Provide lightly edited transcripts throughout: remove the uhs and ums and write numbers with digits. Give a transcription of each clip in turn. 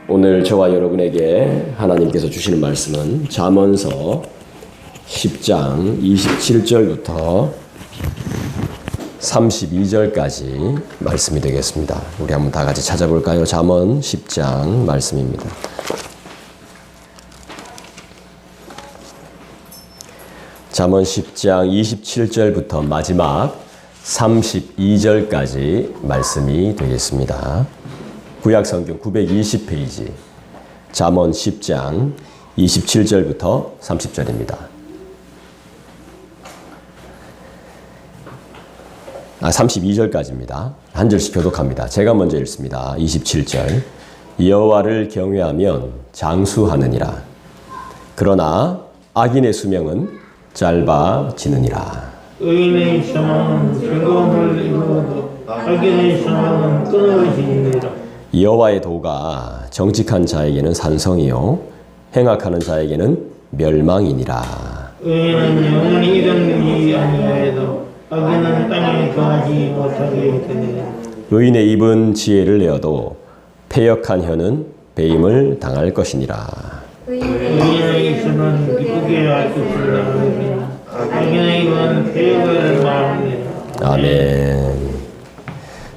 오늘 저와 여러분에게 하나님께서 주시는 말씀은 잠언서 10장 27절부터 32절까지 말씀이 되겠습니다. 우리 한번 다 같이 찾아볼까요? 잠언 10장 말씀입니다. 잠언 10장 27절부터 마지막 32절까지 말씀이 되겠습니다. 구약성경 920페이지 잠언 10장 27절부터 30절입니다. 32절까지입니다. 한 절씩 교독합니다. 제가 먼저 읽습니다. 27절 여호와를 경외하면 장수하느니라. 그러나 악인의 수명은 짧아지느니라. 의인의 소망은 즐거움을 이루어도 악인의 소망은 끊어지느니라. 여호와의 도가 정직한 자에게는 산성이요 행악하는 자에게는 멸망이니라. 의인은 영원히 이르지 아니하여도 악인은 땅에 거하지 못하게 되느니라. 의인의 입은 지혜를 내어도 패역한 혀는 배임을 당할 것이니라. 의인의 입술은 기쁘게 할 것이라. 악인의 입은 패역을 말하느니라. 아멘.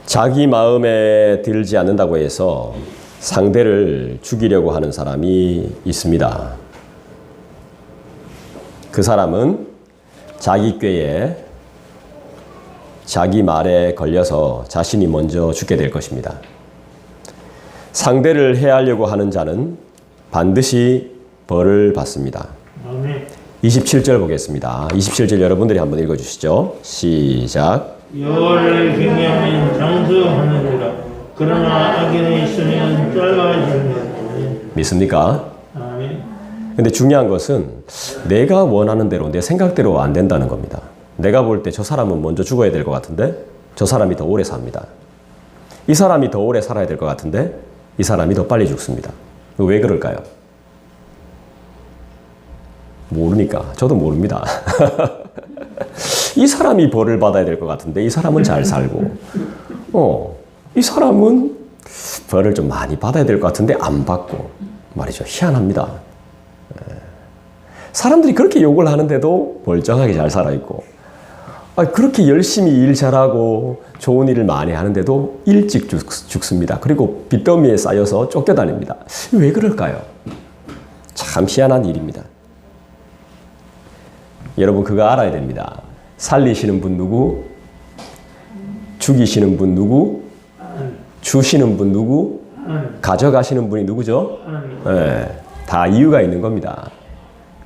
자기 마음에 들지 않는다고 해서 상대를 죽이려고 하는 사람이 있습니다. 그 사람은 자기 꾀에 자기 말에 걸려서 자신이 먼저 죽게 될 것입니다. 상대를 해하려고 하는 자는 반드시 벌을 받습니다. 아멘. 27절 보겠습니다. 27절 여러분들이 한번 읽어주시죠. 시작. 여호와를 경외하면 장수하느니라. 그러나 악인의 수명은 짧아지느니라. 믿습니까? 아멘. 근데 중요한 것은 내가 원하는 대로 내 생각대로 안 된다는 겁니다. 내가 볼 때 저 사람은 먼저 죽어야 될 것 같은데 저 사람이 더 오래 삽니다. 이 사람이 더 오래 살아야 될 것 같은데 이 사람이 더 빨리 죽습니다. 왜 그럴까요? 모르니까. 저도 모릅니다. 이 사람이 벌을 받아야 될 것 같은데 이 사람은 잘 살고 이 사람은 벌을 좀 많이 받아야 될 것 같은데 안 받고 말이죠. 희한합니다. 사람들이 그렇게 욕을 하는데도 멀쩡하게 잘 살아있고 그렇게 열심히 일 잘하고 좋은 일을 많이 하는데도 일찍 죽습니다. 그리고 빚더미에 쌓여서 쫓겨다닙니다. 왜 그럴까요? 참 희한한 일입니다. 여러분 그거 알아야 됩니다. 살리시는 분 누구? 죽이시는 분 누구? 주시는 분 누구? 가져가시는 분이 누구죠? 네, 다 이유가 있는 겁니다.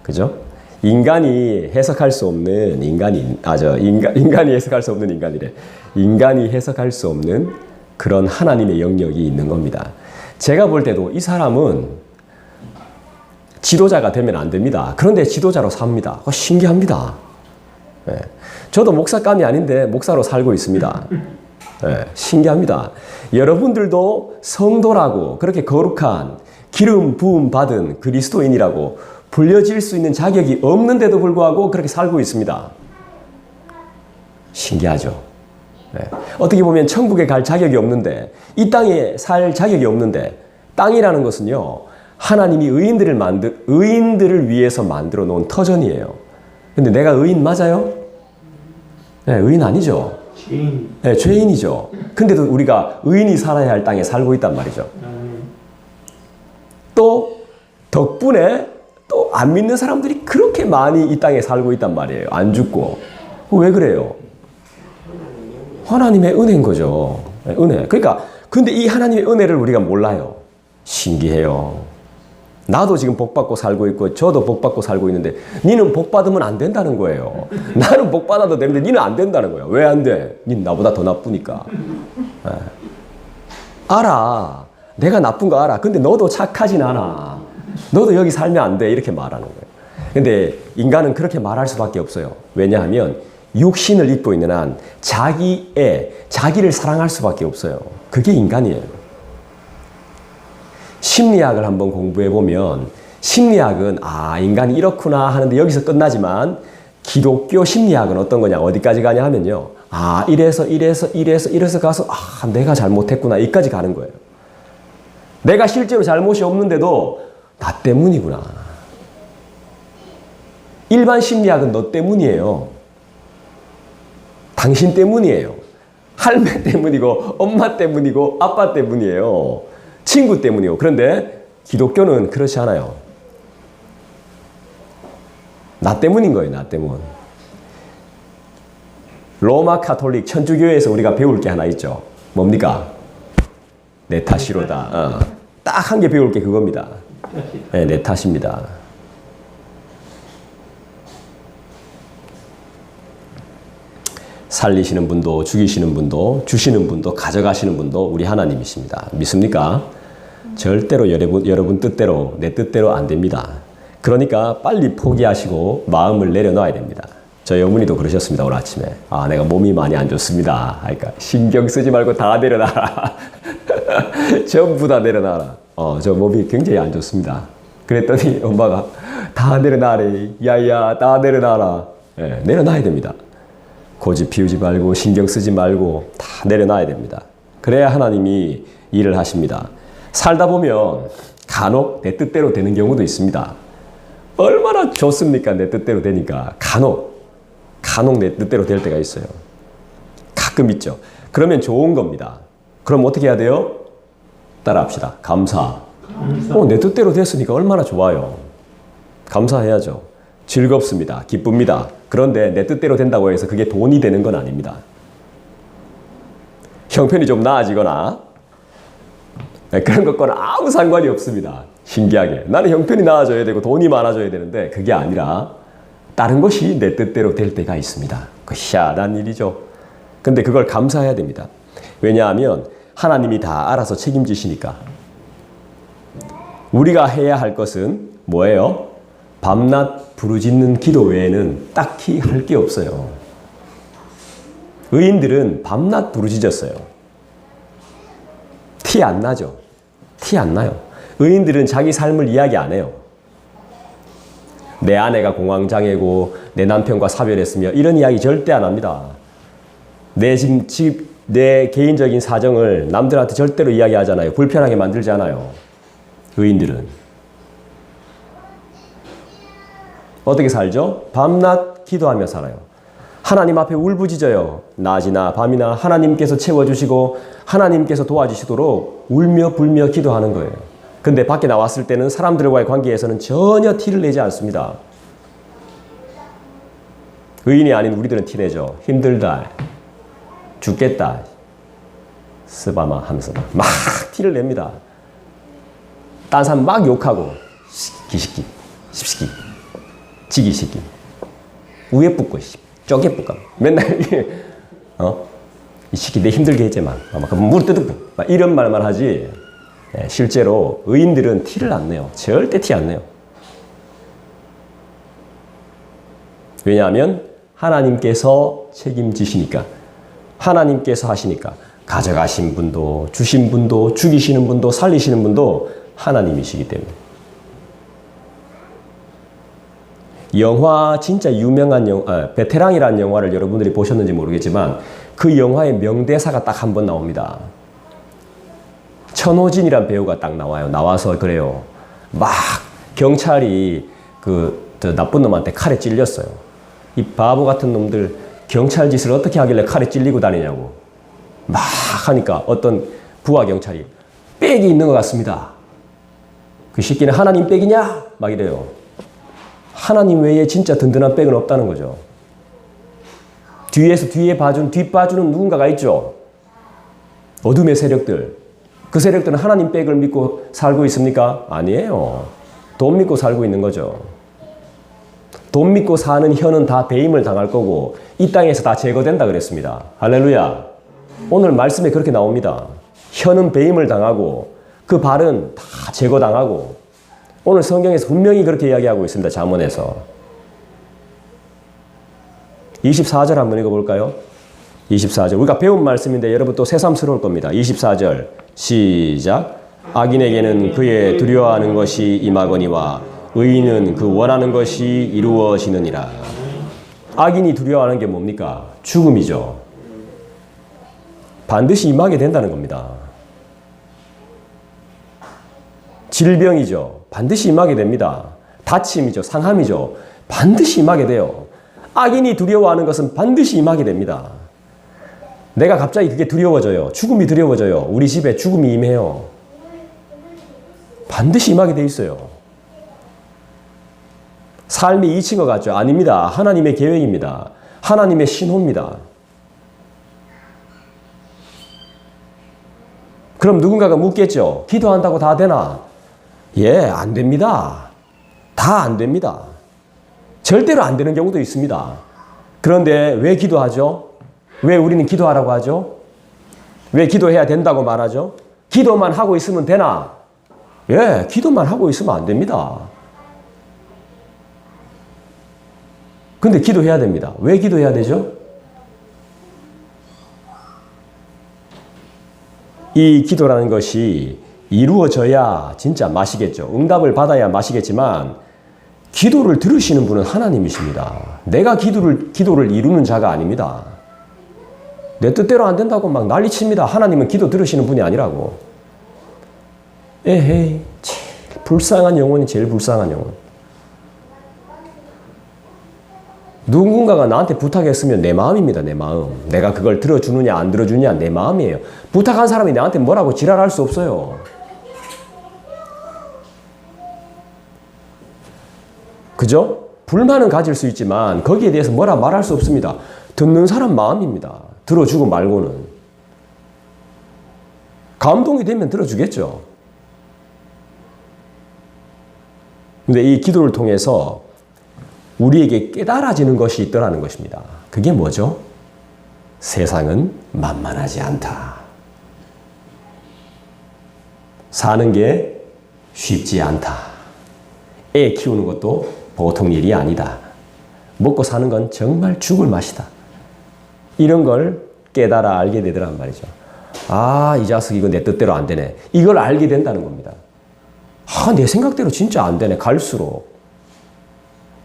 그죠? 인간이 해석할 수 없는 인간이 해석할 수 없는 인간이래. 인간이 해석할 수 없는 그런 하나님의 영역이 있는 겁니다. 제가 볼 때도 이 사람은 지도자가 되면 안 됩니다. 그런데 지도자로 삽니다. 신기합니다. 네. 저도 목사감이 아닌데 목사로 살고 있습니다. 네. 신기합니다. 여러분들도 성도라고 그렇게 거룩한 기름 부음 받은 그리스도인이라고 불려질 수 있는 자격이 없는데도 불구하고 그렇게 살고 있습니다. 신기하죠? 네. 어떻게 보면 천국에 갈 자격이 없는데 이 땅에 살 자격이 없는데 땅이라는 것은요. 하나님이 의인들을 위해서 만들어 놓은 터전이에요. 근데 내가 의인 맞아요? 네, 의인 아니죠. 죄인. 네, 죄인이죠. 근데도 우리가 의인이 살아야 할 땅에 살고 있단 말이죠. 또 덕분에 또 안 믿는 사람들이 그렇게 많이 이 땅에 살고 있단 말이에요. 안 죽고. 왜 그래요? 하나님의 은혜인 거죠. 네, 은혜. 그러니까 근데 이 하나님의 은혜를 우리가 몰라요. 신기해요. 나도 지금 복받고 살고 있고 저도 복받고 살고 있는데 니는 복받으면 안 된다는 거예요. 나는 복받아도 되는데 니는 안 된다는 거예요. 왜 안 돼? 니는 나보다 더 나쁘니까. 네. 알아. 내가 나쁜 거 알아. 근데 너도 착하진 않아. 너도 여기 살면 안 돼. 이렇게 말하는 거예요. 근데 인간은 그렇게 말할 수밖에 없어요. 왜냐하면 육신을 입고 있는 한 자기를 사랑할 수밖에 없어요. 그게 인간이에요. 심리학을 한번 공부해 보면 심리학은 인간이 이렇구나 하는데 여기서 끝나지만 기독교 심리학은 어떤 거냐 어디까지 가냐 하면요 이래서 가서 내가 잘못했구나 여기까지 가는 거예요. 내가 실제로 잘못이 없는데도 나 때문이구나. 일반 심리학은 너 때문이에요. 당신 때문이에요. 할매 때문이고 엄마 때문이고 아빠 때문이에요. 친구 때문이요. 그런데 기독교는 그렇지 않아요. 나 때문인 거예요. 나 때문. 로마 카톨릭 천주교에서 우리가 배울 게 하나 있죠. 뭡니까? 내 탓이로다. 딱 한 개 배울 게 그겁니다. 네, 내 탓입니다. 살리시는 분도 죽이시는 분도 주시는 분도 가져가시는 분도 우리 하나님이십니다. 믿습니까? 절대로 여러분 뜻대로 내 뜻대로 안 됩니다. 그러니까 빨리 포기하시고 마음을 내려놔야 됩니다. 저희 어머니도 그러셨습니다. 오늘 아침에. 내가 몸이 많이 안 좋습니다. 그러니까 신경 쓰지 말고 다 내려놔라. 전부 다 내려놔라. 저 몸이 굉장히 안 좋습니다. 그랬더니 엄마가 다 내려놔래. 야야 다 내려놔라. 네, 내려놔야 됩니다. 고집 피우지 말고 신경 쓰지 말고 다 내려놔야 됩니다. 그래야 하나님이 일을 하십니다. 살다 보면 간혹 내 뜻대로 되는 경우도 있습니다. 얼마나 좋습니까? 내 뜻대로 되니까. 간혹 내 뜻대로 될 때가 있어요. 가끔 있죠. 그러면 좋은 겁니다. 그럼 어떻게 해야 돼요? 따라합시다. 감사. 내 뜻대로 됐으니까 얼마나 좋아요. 감사해야죠. 즐겁습니다. 기쁩니다. 그런데 내 뜻대로 된다고 해서 그게 돈이 되는 건 아닙니다. 형편이 좀 나아지거나 그런 것과는 아무 상관이 없습니다. 신기하게. 나는 형편이 나아져야 되고 돈이 많아져야 되는데 그게 아니라 다른 것이 내 뜻대로 될 때가 있습니다. 그 희한한 일이죠. 근데 그걸 감사해야 됩니다. 왜냐하면 하나님이 다 알아서 책임지시니까. 우리가 해야 할 것은 뭐예요? 밤낮 부르짖는 기도 외에는 딱히 할 게 없어요. 의인들은 밤낮 부르짖었어요. 티 안 나죠? 티 안 나요. 의인들은 자기 삶을 이야기 안 해요. 내 아내가 공황장애고 내 남편과 사별했으며 이런 이야기 절대 안 합니다. 내 개인적인 사정을 남들한테 절대로 이야기하잖아요. 불편하게 만들지 않아요. 의인들은. 어떻게 살죠? 밤낮 기도하며 살아요. 하나님 앞에 울부짖어요. 낮이나 밤이나 하나님께서 채워주시고 하나님께서 도와주시도록 울며 불며 기도하는 거예요. 근데 밖에 나왔을 때는 사람들과의 관계에서는 전혀 티를 내지 않습니다. 의인이 아닌 우리들은 티내죠. 힘들다. 죽겠다. 스바마 하면서 막 티를 냅니다. 딴 사람 막 욕하고 기식기, 십시기, 지기시기, 우에 붙고 쪼개 붙고 맨날 이 시기 내 힘들게 했지만 물 뜯고 막 이런 말만 하지 실제로 의인들은 티를 안 내요. 절대 티 안 내요. 왜냐하면 하나님께서 책임지시니까 하나님께서 하시니까 가져가신 분도 주신 분도 죽이시는 분도 살리시는 분도 하나님이시기 때문에. 영화 진짜 유명한 베테랑이라는 영화를 여러분들이 보셨는지 모르겠지만 그 영화의 명대사가 딱 한 번 나옵니다. 천호진이란 배우가 딱 나와요. 나와서 그래요. 막 경찰이 나쁜 놈한테 칼에 찔렸어요. 이 바보 같은 놈들 경찰 짓을 어떻게 하길래 칼에 찔리고 다니냐고 막 하니까 어떤 부하 경찰이 빽이 있는 것 같습니다. 그 새끼는 하나님 빽이냐? 막 이래요. 하나님 외에 진짜 든든한 백은 없다는 거죠. 뒤에 뒷봐주는 누군가가 있죠. 어둠의 세력들. 그 세력들은 하나님 백을 믿고 살고 있습니까? 아니에요. 돈 믿고 살고 있는 거죠. 돈 믿고 사는 혀는 다 배임을 당할 거고 이 땅에서 다 제거된다 그랬습니다. 할렐루야. 오늘 말씀에 그렇게 나옵니다. 혀는 배임을 당하고 그 발은 다 제거당하고 오늘 성경에서 분명히 그렇게 이야기하고 있습니다. 잠언에서. 24절 한번 읽어볼까요? 24절. 우리가 배운 말씀인데 여러분 또 새삼스러울 겁니다. 24절. 시작. 악인에게는 그의 두려워하는 것이 임하거니와 의인은 그 원하는 것이 이루어지느니라. 악인이 두려워하는 게 뭡니까? 죽음이죠. 반드시 임하게 된다는 겁니다. 질병이죠. 반드시 임하게 됩니다. 다침이죠. 상함이죠. 반드시 임하게 돼요. 악인이 두려워하는 것은 반드시 임하게 됩니다. 내가 갑자기 그게 두려워져요. 죽음이 두려워져요. 우리 집에 죽음이 임해요. 반드시 임하게 돼 있어요. 삶이 2층 것 같죠? 아닙니다. 하나님의 계획입니다. 하나님의 신호입니다. 그럼 누군가가 묻겠죠. 기도한다고 다 되나? 예, 안 됩니다. 다 안 됩니다. 절대로 안 되는 경우도 있습니다. 그런데 왜 기도하죠? 왜 우리는 기도하라고 하죠? 왜 기도해야 된다고 말하죠? 기도만 하고 있으면 되나? 예, 기도만 하고 있으면 안 됩니다. 근데 기도해야 됩니다. 왜 기도해야 되죠? 이 기도라는 것이 이루어져야 진짜 마시겠죠. 응답을 받아야 마시겠지만 기도를 들으시는 분은 하나님이십니다. 내가 기도를 이루는 자가 아닙니다. 내 뜻대로 안 된다고 막 난리칩니다. 하나님은 기도 들으시는 분이 아니라고. 에헤이, 제일 불쌍한 영혼이 제일 불쌍한 영혼. 누군가가 나한테 부탁했으면 내 마음입니다. 내 마음. 내가 그걸 들어주느냐 안 들어주느냐 내 마음이에요. 부탁한 사람이 나한테 뭐라고 지랄할 수 없어요. 그죠? 불만은 가질 수 있지만 거기에 대해서 뭐라 말할 수 없습니다. 듣는 사람 마음입니다. 들어주고 말고는. 감동이 되면 들어주겠죠. 근데 이 기도를 통해서 우리에게 깨달아지는 것이 있더라는 것입니다. 그게 뭐죠? 세상은 만만하지 않다. 사는 게 쉽지 않다. 애 키우는 것도 보통 일이 아니다. 먹고 사는 건 정말 죽을 맛이다. 이런 걸 깨달아 알게 되더란 말이죠. 아, 이 자식 이거 내 뜻대로 안 되네. 이걸 알게 된다는 겁니다. 아, 내 생각대로 진짜 안 되네. 갈수록.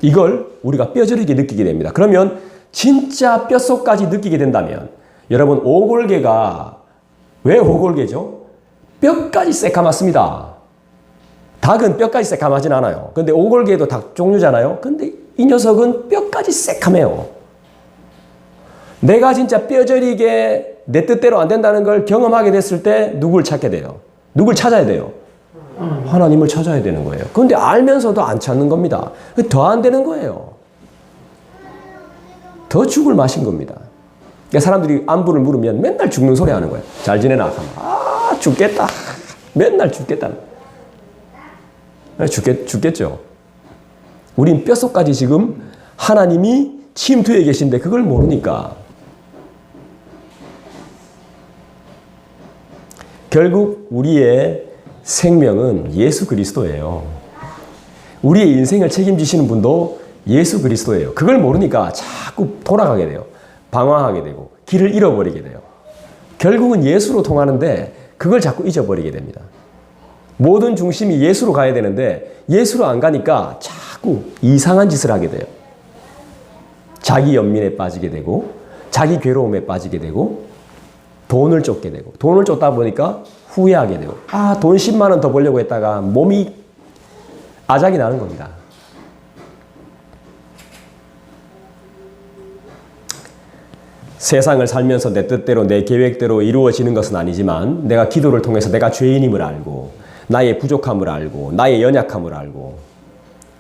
이걸 우리가 뼈저리게 느끼게 됩니다. 그러면 진짜 뼛속까지 느끼게 된다면 여러분 오골개가 왜 오골개죠? 뼈까지 새까맣습니다. 닭은 뼈까지 새까맣진 않아요. 근데 오골개도 닭 종류잖아요. 근데 이 녀석은 뼈까지 새까매요. 내가 진짜 뼈저리게 내 뜻대로 안 된다는 걸 경험하게 됐을 때 누굴 찾게 돼요? 누굴 찾아야 돼요? 하나님을 찾아야 되는 거예요. 그런데 알면서도 안 찾는 겁니다. 더 안 되는 거예요. 더 죽을 맛인 겁니다. 그러니까 사람들이 안부를 물으면 맨날 죽는 소리 하는 거예요. 잘 지내나? 아, 죽겠다. 맨날 죽겠다. 죽겠죠. 우린 뼛속까지 지금 하나님이 침투해 계신데 그걸 모르니까. 결국 우리의 생명은 예수 그리스도예요. 우리의 인생을 책임지시는 분도 예수 그리스도예요. 그걸 모르니까 자꾸 돌아가게 돼요. 방황하게 되고 길을 잃어버리게 돼요. 결국은 예수로 통하는데 그걸 자꾸 잊어버리게 됩니다. 모든 중심이 예수로 가야 되는데 예수로 안 가니까 자꾸 이상한 짓을 하게 돼요. 자기 연민에 빠지게 되고 자기 괴로움에 빠지게 되고 돈을 쫓게 되고 돈을 쫓다 보니까 후회하게 되고 아, 돈 10만 원 더 벌려고 했다가 몸이 아작이 나는 겁니다. 세상을 살면서 내 뜻대로 내 계획대로 이루어지는 것은 아니지만 내가 기도를 통해서 내가 죄인임을 알고 나의 부족함을 알고 나의 연약함을 알고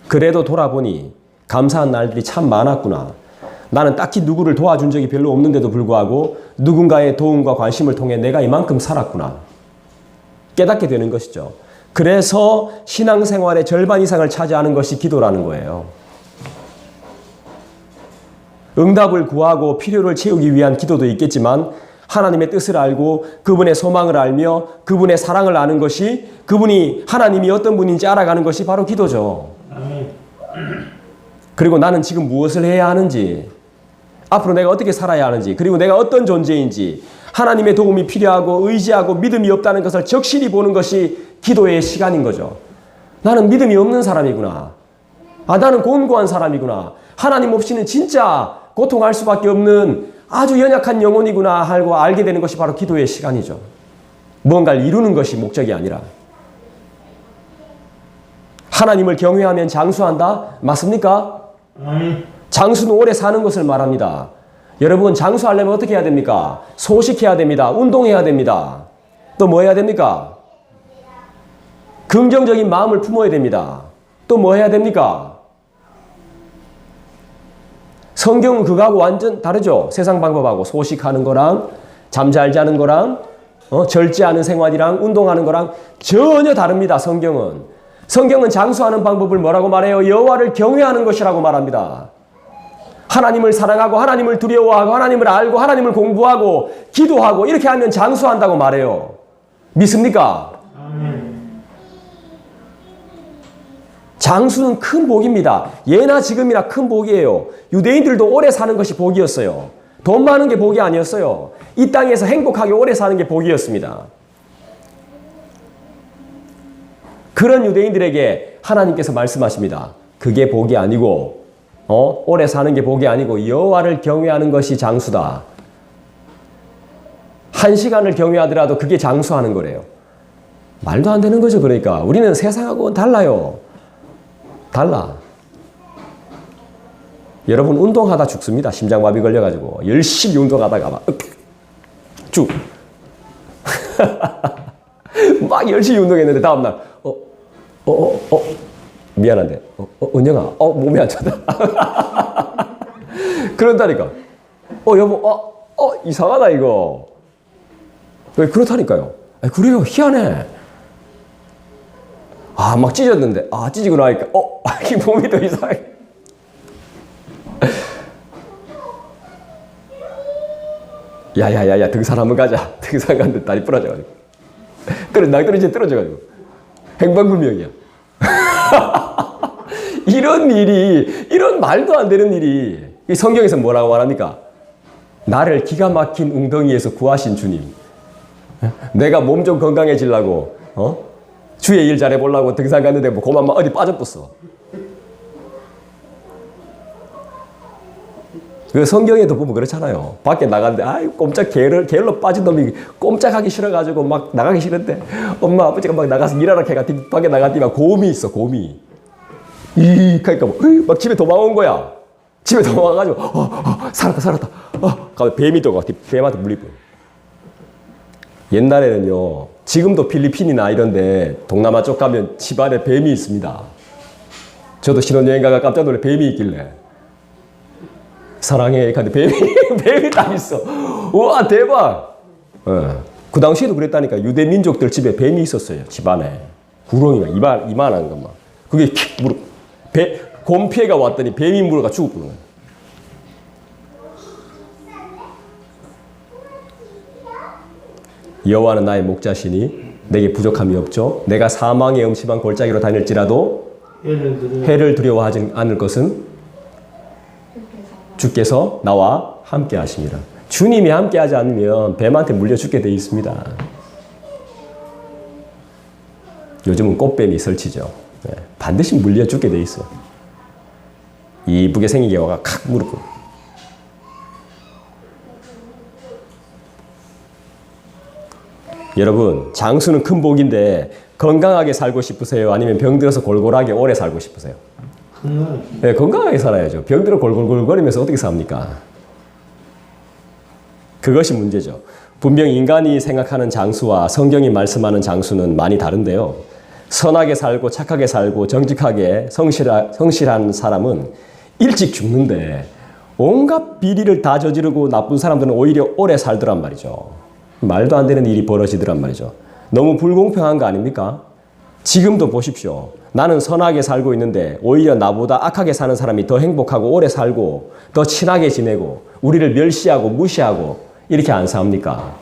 그래도 돌아보니 감사한 날들이 참 많았구나. 나는 딱히 누구를 도와준 적이 별로 없는데도 불구하고 누군가의 도움과 관심을 통해 내가 이만큼 살았구나. 깨닫게 되는 것이죠. 그래서 신앙생활의 절반 이상을 차지하는 것이 기도라는 거예요. 응답을 구하고 필요를 채우기 위한 기도도 있겠지만 하나님의 뜻을 알고 그분의 소망을 알며 그분의 사랑을 아는 것이 그분이 하나님이 어떤 분인지 알아가는 것이 바로 기도죠. 그리고 나는 지금 무엇을 해야 하는지 앞으로 내가 어떻게 살아야 하는지 그리고 내가 어떤 존재인지 하나님의 도움이 필요하고 의지하고 믿음이 없다는 것을 적실히 보는 것이 기도의 시간인 거죠. 나는 믿음이 없는 사람이구나. 아, 나는 곤고한 사람이구나. 하나님 없이는 진짜 고통할 수밖에 없는 아주 연약한 영혼이구나 하고 알게 되는 것이 바로 기도의 시간이죠. 뭔가를 이루는 것이 목적이 아니라. 하나님을 경외하면 장수한다? 맞습니까? 아멘. 장수는 오래 사는 것을 말합니다. 여러분, 장수하려면 어떻게 해야 됩니까? 소식해야 됩니다. 운동해야 됩니다. 또 뭐 해야 됩니까? 긍정적인 마음을 품어야 됩니다. 또 뭐 해야 됩니까? 성경은 그거하고 완전 다르죠. 세상 방법하고 소식하는 거랑 잠 잘 자는 거랑 절제하는 생활이랑 운동하는 거랑 전혀 다릅니다. 성경은 장수하는 방법을 뭐라고 말해요? 여호와를 경외하는 것이라고 말합니다. 하나님을 사랑하고 하나님을 두려워하고 하나님을 알고 하나님을 공부하고 기도하고 이렇게 하면 장수한다고 말해요. 믿습니까? 아멘. 장수는 큰 복입니다. 예나 지금이나 큰 복이에요. 유대인들도 오래 사는 것이 복이었어요. 돈 많은 게 복이 아니었어요. 이 땅에서 행복하게 오래 사는 게 복이었습니다. 그런 유대인들에게 하나님께서 말씀하십니다. 그게 복이 아니고 오래 사는 게 복이 아니고 여호와를 경외하는 것이 장수다. 1시간을 경외하더라도 그게 장수하는 거래요. 말도 안 되는 거죠. 그러니까 우리는 세상하고는 달라요. 달라. 여러분 운동하다 죽습니다. 심장마비 걸려가지고 열심히 운동하다가 막 쭉 막 열심히 운동했는데 다음날 미안한데 은영아 몸이 안 좋다. 그런다니까. 여보 이상하다 이거. 왜 그렇다니까요. 그래요. 희한해. 막 찢었는데 찢고 나니까 이 몸이 더 이상해. 야야야야 등산 한번 가자. 등산 갔는데 다리 부러져가지고 낭떠러지에 떨어져가지고 행방불명이야. 이런 말도 안 되는 일이 이 성경에서 뭐라고 말합니까? 나를 기가 막힌 웅덩이에서 구하신 주님. 내가 몸 좀 건강해지려고 주의 일 잘해보려고 등산 갔는데 뭐 고만 어디 빠져버렸어. 그 성경에도 보면 그렇잖아요. 밖에 나갔는데 꼼짝 게을러 빠진 놈이 꼼짝하기 싫어가지고 막 나가기 싫은데 엄마 아버지가 막 나가서 일하러 걔가 밖에 나갔더니 곰이 있어. 곰이 그러니까 막 집에 도망온 거야. 집에 도망와가지고 살았다 가면 뱀이 또 뱀한테 물리고. 옛날에는요, 지금도 필리핀이나 이런데 동남아 쪽 가면 집안에 뱀이 있습니다. 저도 신혼여행 가가 깜짝 놀래 뱀이 있길래 사랑해 근데 뱀이 딱 있어. 우와 대박. 그 당시에도 그랬다니까. 유대 민족들 집에 뱀이 있었어요. 집안에 구렁이가 이만한 것만. 그게 곰 피해가 왔더니 뱀이 물어가 죽었구나. 여호와는 나의 목자시니 내게 부족함이 없죠. 내가 사망의 음침한 골짜기로 다닐지라도 해를 두려워하지 않을 것은 주께서 나와 함께 하십니다. 주님이 함께 하지 않으면 뱀한테 물려 죽게 돼 있습니다. 요즘은 꽃뱀이 설치죠. 반드시 물려 죽게 돼 있어요. 이쁘게 생긴 경우가 칵 물고. 여러분, 장수는 큰 복인데 건강하게 살고 싶으세요? 아니면 병들어서 골골하게 오래 살고 싶으세요? 네, 건강하게 살아야죠. 병들어 골골골거리면서 어떻게 삽니까? 그것이 문제죠. 분명 인간이 생각하는 장수와 성경이 말씀하는 장수는 많이 다른데요. 선하게 살고 착하게 살고 정직하게 성실한 사람은 일찍 죽는데 온갖 비리를 다 저지르고 나쁜 사람들은 오히려 오래 살더란 말이죠. 말도 안 되는 일이 벌어지더란 말이죠. 너무 불공평한 거 아닙니까? 지금도 보십시오. 나는 선하게 살고 있는데 오히려 나보다 악하게 사는 사람이 더 행복하고 오래 살고 더 친하게 지내고 우리를 멸시하고 무시하고 이렇게 안 삽니까?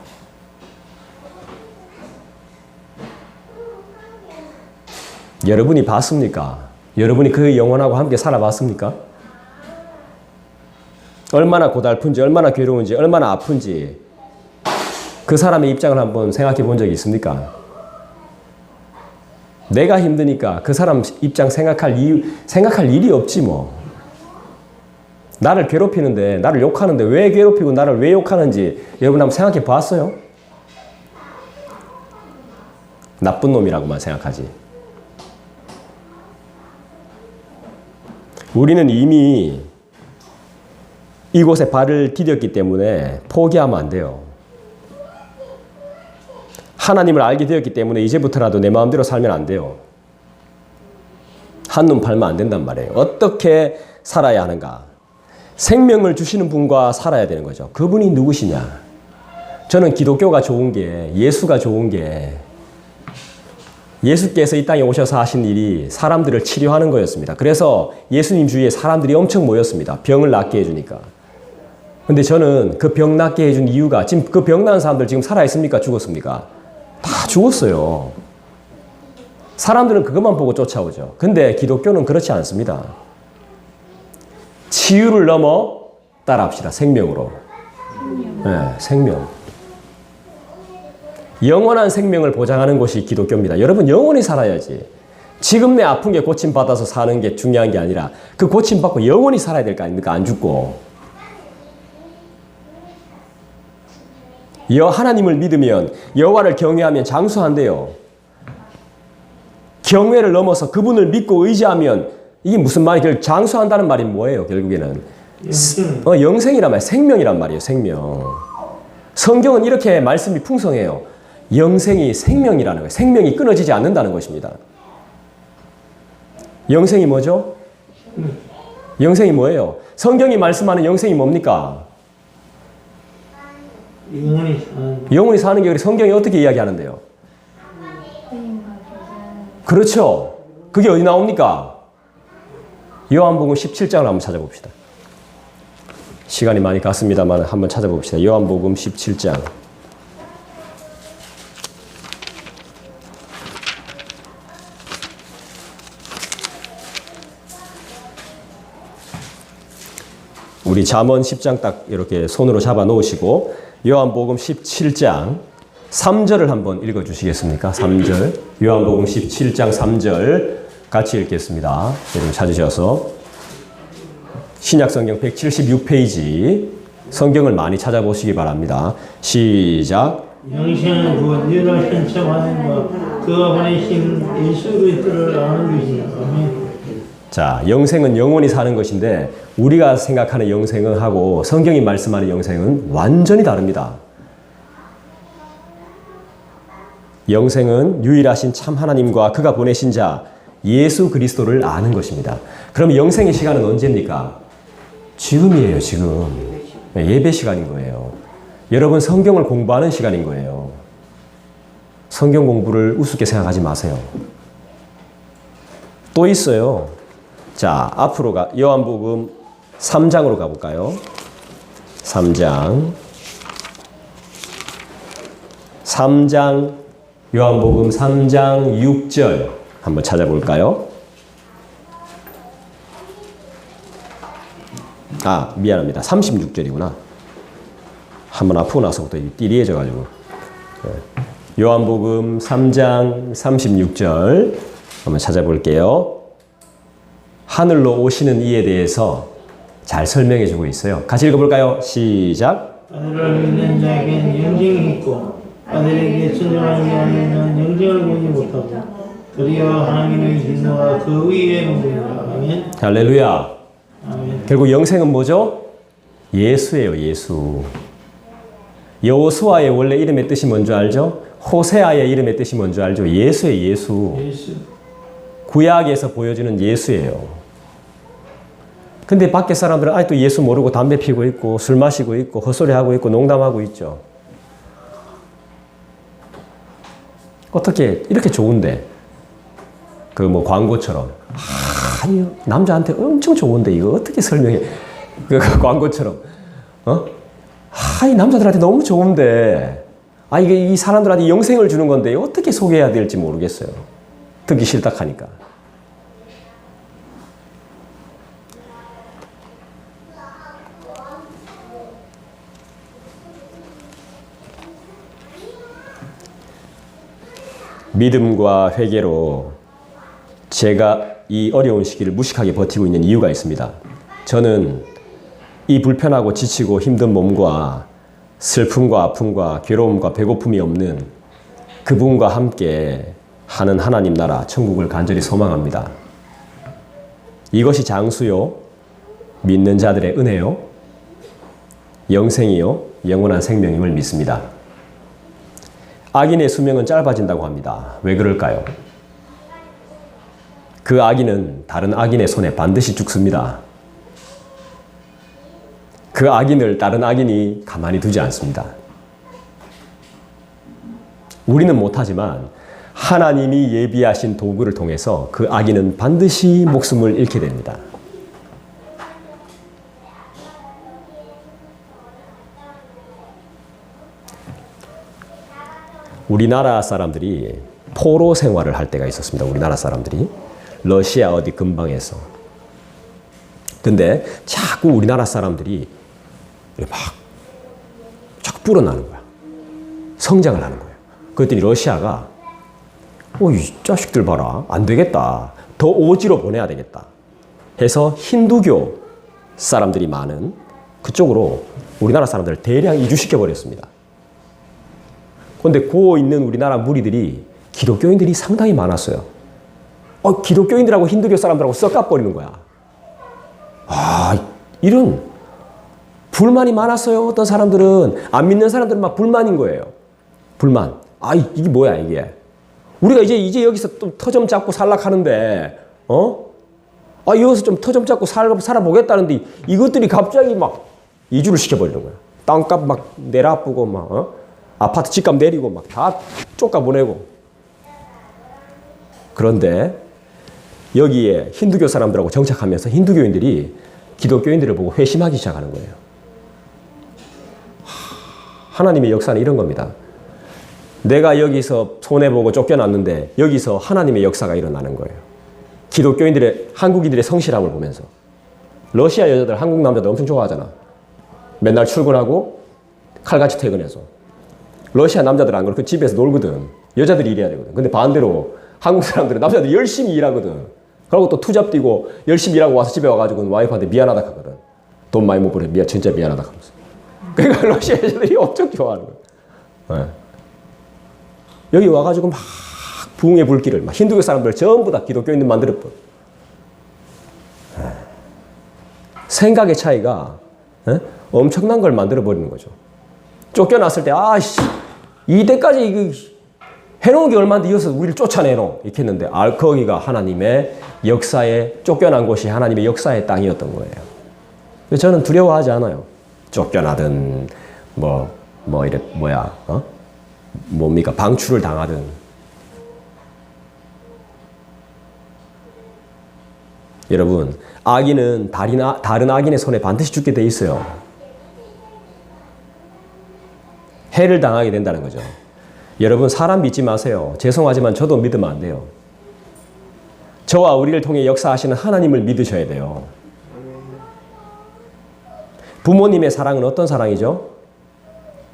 여러분이 봤습니까? 여러분이 그 영혼하고 함께 살아봤습니까? 얼마나 고달픈지, 얼마나 괴로운지, 얼마나 아픈지 그 사람의 입장을 한번 생각해 본 적이 있습니까? 내가 힘드니까 그 사람 입장 생각할 일이 없지 뭐. 나를 괴롭히는데, 나를 욕하는데 왜 괴롭히고 나를 왜 욕하는지 여러분 한번 생각해 봤어요? 나쁜 놈이라고만 생각하지. 우리는 이미 이곳에 발을 디뎠기 때문에 포기하면 안 돼요. 하나님을 알게 되었기 때문에 이제부터라도 내 마음대로 살면 안 돼요. 한눈 팔면 안 된단 말이에요. 어떻게 살아야 하는가? 생명을 주시는 분과 살아야 되는 거죠. 그분이 누구시냐? 저는 기독교가 좋은 게, 예수가 좋은 게, 예수께서 이 땅에 오셔서 하신 일이 사람들을 치료하는 거였습니다. 그래서 예수님 주위에 사람들이 엄청 모였습니다. 병을 낫게 해주니까. 근데 저는 그 병 낫게 해준 이유가, 지금 그 병 나은 사람들 지금 살아있습니까? 죽었습니까? 다 죽었어요. 사람들은 그것만 보고 쫓아오죠. 근데 기독교는 그렇지 않습니다. 치유를 넘어 따라합시다. 생명으로. 네, 생명. 영원한 생명을 보장하는 것이 기독교입니다. 여러분 영원히 살아야지. 지금 내 아픈 게 고침받아서 사는 게 중요한 게 아니라 그 고침받고 영원히 살아야 될 거 아닙니까? 안 죽고. 하나님을 믿으면, 여호와를 경외하면 장수한대요. 경외를 넘어서 그분을 믿고 의지하면, 이게 무슨 말이에요? 장수한다는 말이 뭐예요? 결국에는 영생이란 말이에요. 생명이란 말이에요. 생명. 성경은 이렇게 말씀이 풍성해요. 영생이 생명이라는 거예요. 생명이 끊어지지 않는다는 것입니다. 영생이 뭐죠? 영생이 뭐예요? 성경이 말씀하는 영생이 뭡니까? 영원히 사는 게 성경이 어떻게 이야기하는데요? 그렇죠. 그게 어디 나옵니까? 요한복음 17장을 한번 찾아봅시다. 시간이 많이 갔습니다만 한번 찾아봅시다. 요한복음 17장. 우리 잠언 10장 딱 이렇게 손으로 잡아 놓으시고 요한복음 17장 3절을 한번 읽어 주시겠습니까? 3절. 요한복음 17장 3절 같이 읽겠습니다. 여러분 찾으셔서 신약성경 176페이지 성경을 많이 찾아보시기 바랍니다. 시작. 영생은 곧 유일하신 참 하나님과 그가 보내신 예수 그리스도를 아는 것이다. 아멘. 자, 영생은 영원히 사는 것인데 우리가 생각하는 영생은 하고 성경이 말씀하는 영생은 완전히 다릅니다. 영생은 유일하신 참 하나님과 그가 보내신 자 예수 그리스도를 아는 것입니다. 그럼 영생의 시간은 언제입니까? 지금이에요, 지금. 예배 시간인 거예요. 여러분 성경을 공부하는 시간인 거예요. 성경 공부를 우습게 생각하지 마세요. 또 있어요. 자, 앞으로 요한복음 3장으로 가볼까요? 3장. 요한복음 3장 6절 한번 찾아볼까요? 미안합니다. 36절이구나. 한번 아프고 나서부터 띠리해져가지고. 요한복음 3장 36절 한번 찾아볼게요. 하늘로 오시는 이에 대해서 잘 설명해 주고 있어요. 같이 읽어볼까요? 시작. 아들을 믿는 자에게는 영생이 있고 아들에게 순종하는 자에게는 영생을 보지 못하고 드디어 하나님의 진노가 그 위에 오리라. 아멘. 할렐루야. 아멘. 결국 영생은 뭐죠? 예수예요, 예수. 여호수아의 원래 이름의 뜻이 뭔지 알죠? 호세아의 이름의 뜻이 뭔지 알죠? 예수예요, 예수. 구약에서 보여주는 예수예요. 근데 밖에 사람들은 아직도 예수 모르고 담배 피고 있고 술 마시고 있고 헛소리하고 있고 농담하고 있죠. 어떻게 이렇게 좋은데 그 뭐 광고처럼 남자한테 엄청 좋은데 이거 어떻게 설명해? 그 광고처럼 이 남자들한테 너무 좋은데 이게 이 사람들한테 영생을 주는 건데 어떻게 소개해야 될지 모르겠어요. 듣기 싫다 하니까. 믿음과 회개로 제가 이 어려운 시기를 무식하게 버티고 있는 이유가 있습니다. 저는 이 불편하고 지치고 힘든 몸과 슬픔과 아픔과 괴로움과 배고픔이 없는 그분과 함께 하는 하나님 나라 천국을 간절히 소망합니다. 이것이 장수요 믿는 자들의 은혜요 영생이요 영원한 생명임을 믿습니다. 악인의 수명은 짧아진다고 합니다. 왜 그럴까요? 그 악인은 다른 악인의 손에 반드시 죽습니다. 그 악인을 다른 악인이 가만히 두지 않습니다. 우리는 못하지만 하나님이 예비하신 도구를 통해서 그 악인은 반드시 목숨을 잃게 됩니다. 우리나라 사람들이 포로 생활을 할 때가 있었습니다. 우리나라 사람들이 러시아 어디 근방에서. 근데 자꾸 우리나라 사람들이 막 자꾸 불어나는 거야. 성장을 하는 거예요. 그랬더니 러시아가 이 자식들 봐라. 안 되겠다. 더 오지로 보내야 되겠다. 해서 힌두교 사람들이 많은 그쪽으로 우리나라 사람들을 대량 이주시켜버렸습니다. 그런데 고 있는 우리나라 무리들이 기독교인들이 상당히 많았어요. 기독교인들하고 힌두교 사람들하고 섞어버리는 거야. 이런 불만이 많았어요. 어떤 사람들은 안 믿는 사람들은 막 불만인 거예요. 불만. 이게 뭐야 이게. 우리가 이제 여기서 좀 터 좀 잡고 살락하는데 여기서 좀 터 좀 잡고 살아보겠다는데 이것들이 갑자기 막 이주를 시켜버리는 거야. 땅값 막 내라쁘고 막 아파트 집값 내리고 막 다 쫓아보내고. 그런데 여기에 힌두교 사람들하고 정착하면서 힌두교인들이 기독교인들을 보고 회심하기 시작하는 거예요. 하나님의 역사는 이런 겁니다. 내가 여기서 손해보고 쫓겨났는데 여기서 하나님의 역사가 일어나는 거예요. 기독교인들의, 한국인들의 성실함을 보면서. 러시아 여자들 한국 남자들 엄청 좋아하잖아. 맨날 출근하고 칼같이 퇴근해서. 러시아 남자들 안 그렇고 집에서 놀거든. 여자들이 일해야 되거든. 근데 반대로 한국 사람들은 남자들이 열심히 일하거든. 그리고 또 투잡 뛰고 열심히 일하고 와서 집에 와가지고 와이프한테 미안하다 하거든. 돈 많이 못 벌어. 진짜 미안하다 하면서. 그러니까 러시아 여자들이 엄청 좋아하는 거예요. 네. 여기 와가지고 막 부흥의 불길을 막 힌두교 사람들 전부 다 기독교인들 만들어버려. 생각의 차이가 엄청난 걸 만들어버리는 거죠. 쫓겨났을 때 이때까지 해놓은 게 얼마인데 이어서 우리를 쫓아내노 이렇게 했는데 거기가 하나님의 역사에 쫓겨난 곳이 하나님의 역사의 땅이었던 거예요. 저는 두려워하지 않아요. 쫓겨나든 방출을 당하든. 여러분, 악인은 다른 악인의 손에 반드시 죽게 돼 있어요. 해를 당하게 된다는 거죠. 여러분, 사람 믿지 마세요. 죄송하지만 저도 믿으면 안 돼요. 저와 우리를 통해 역사하시는 하나님을 믿으셔야 돼요. 부모님의 사랑은 어떤 사랑이죠?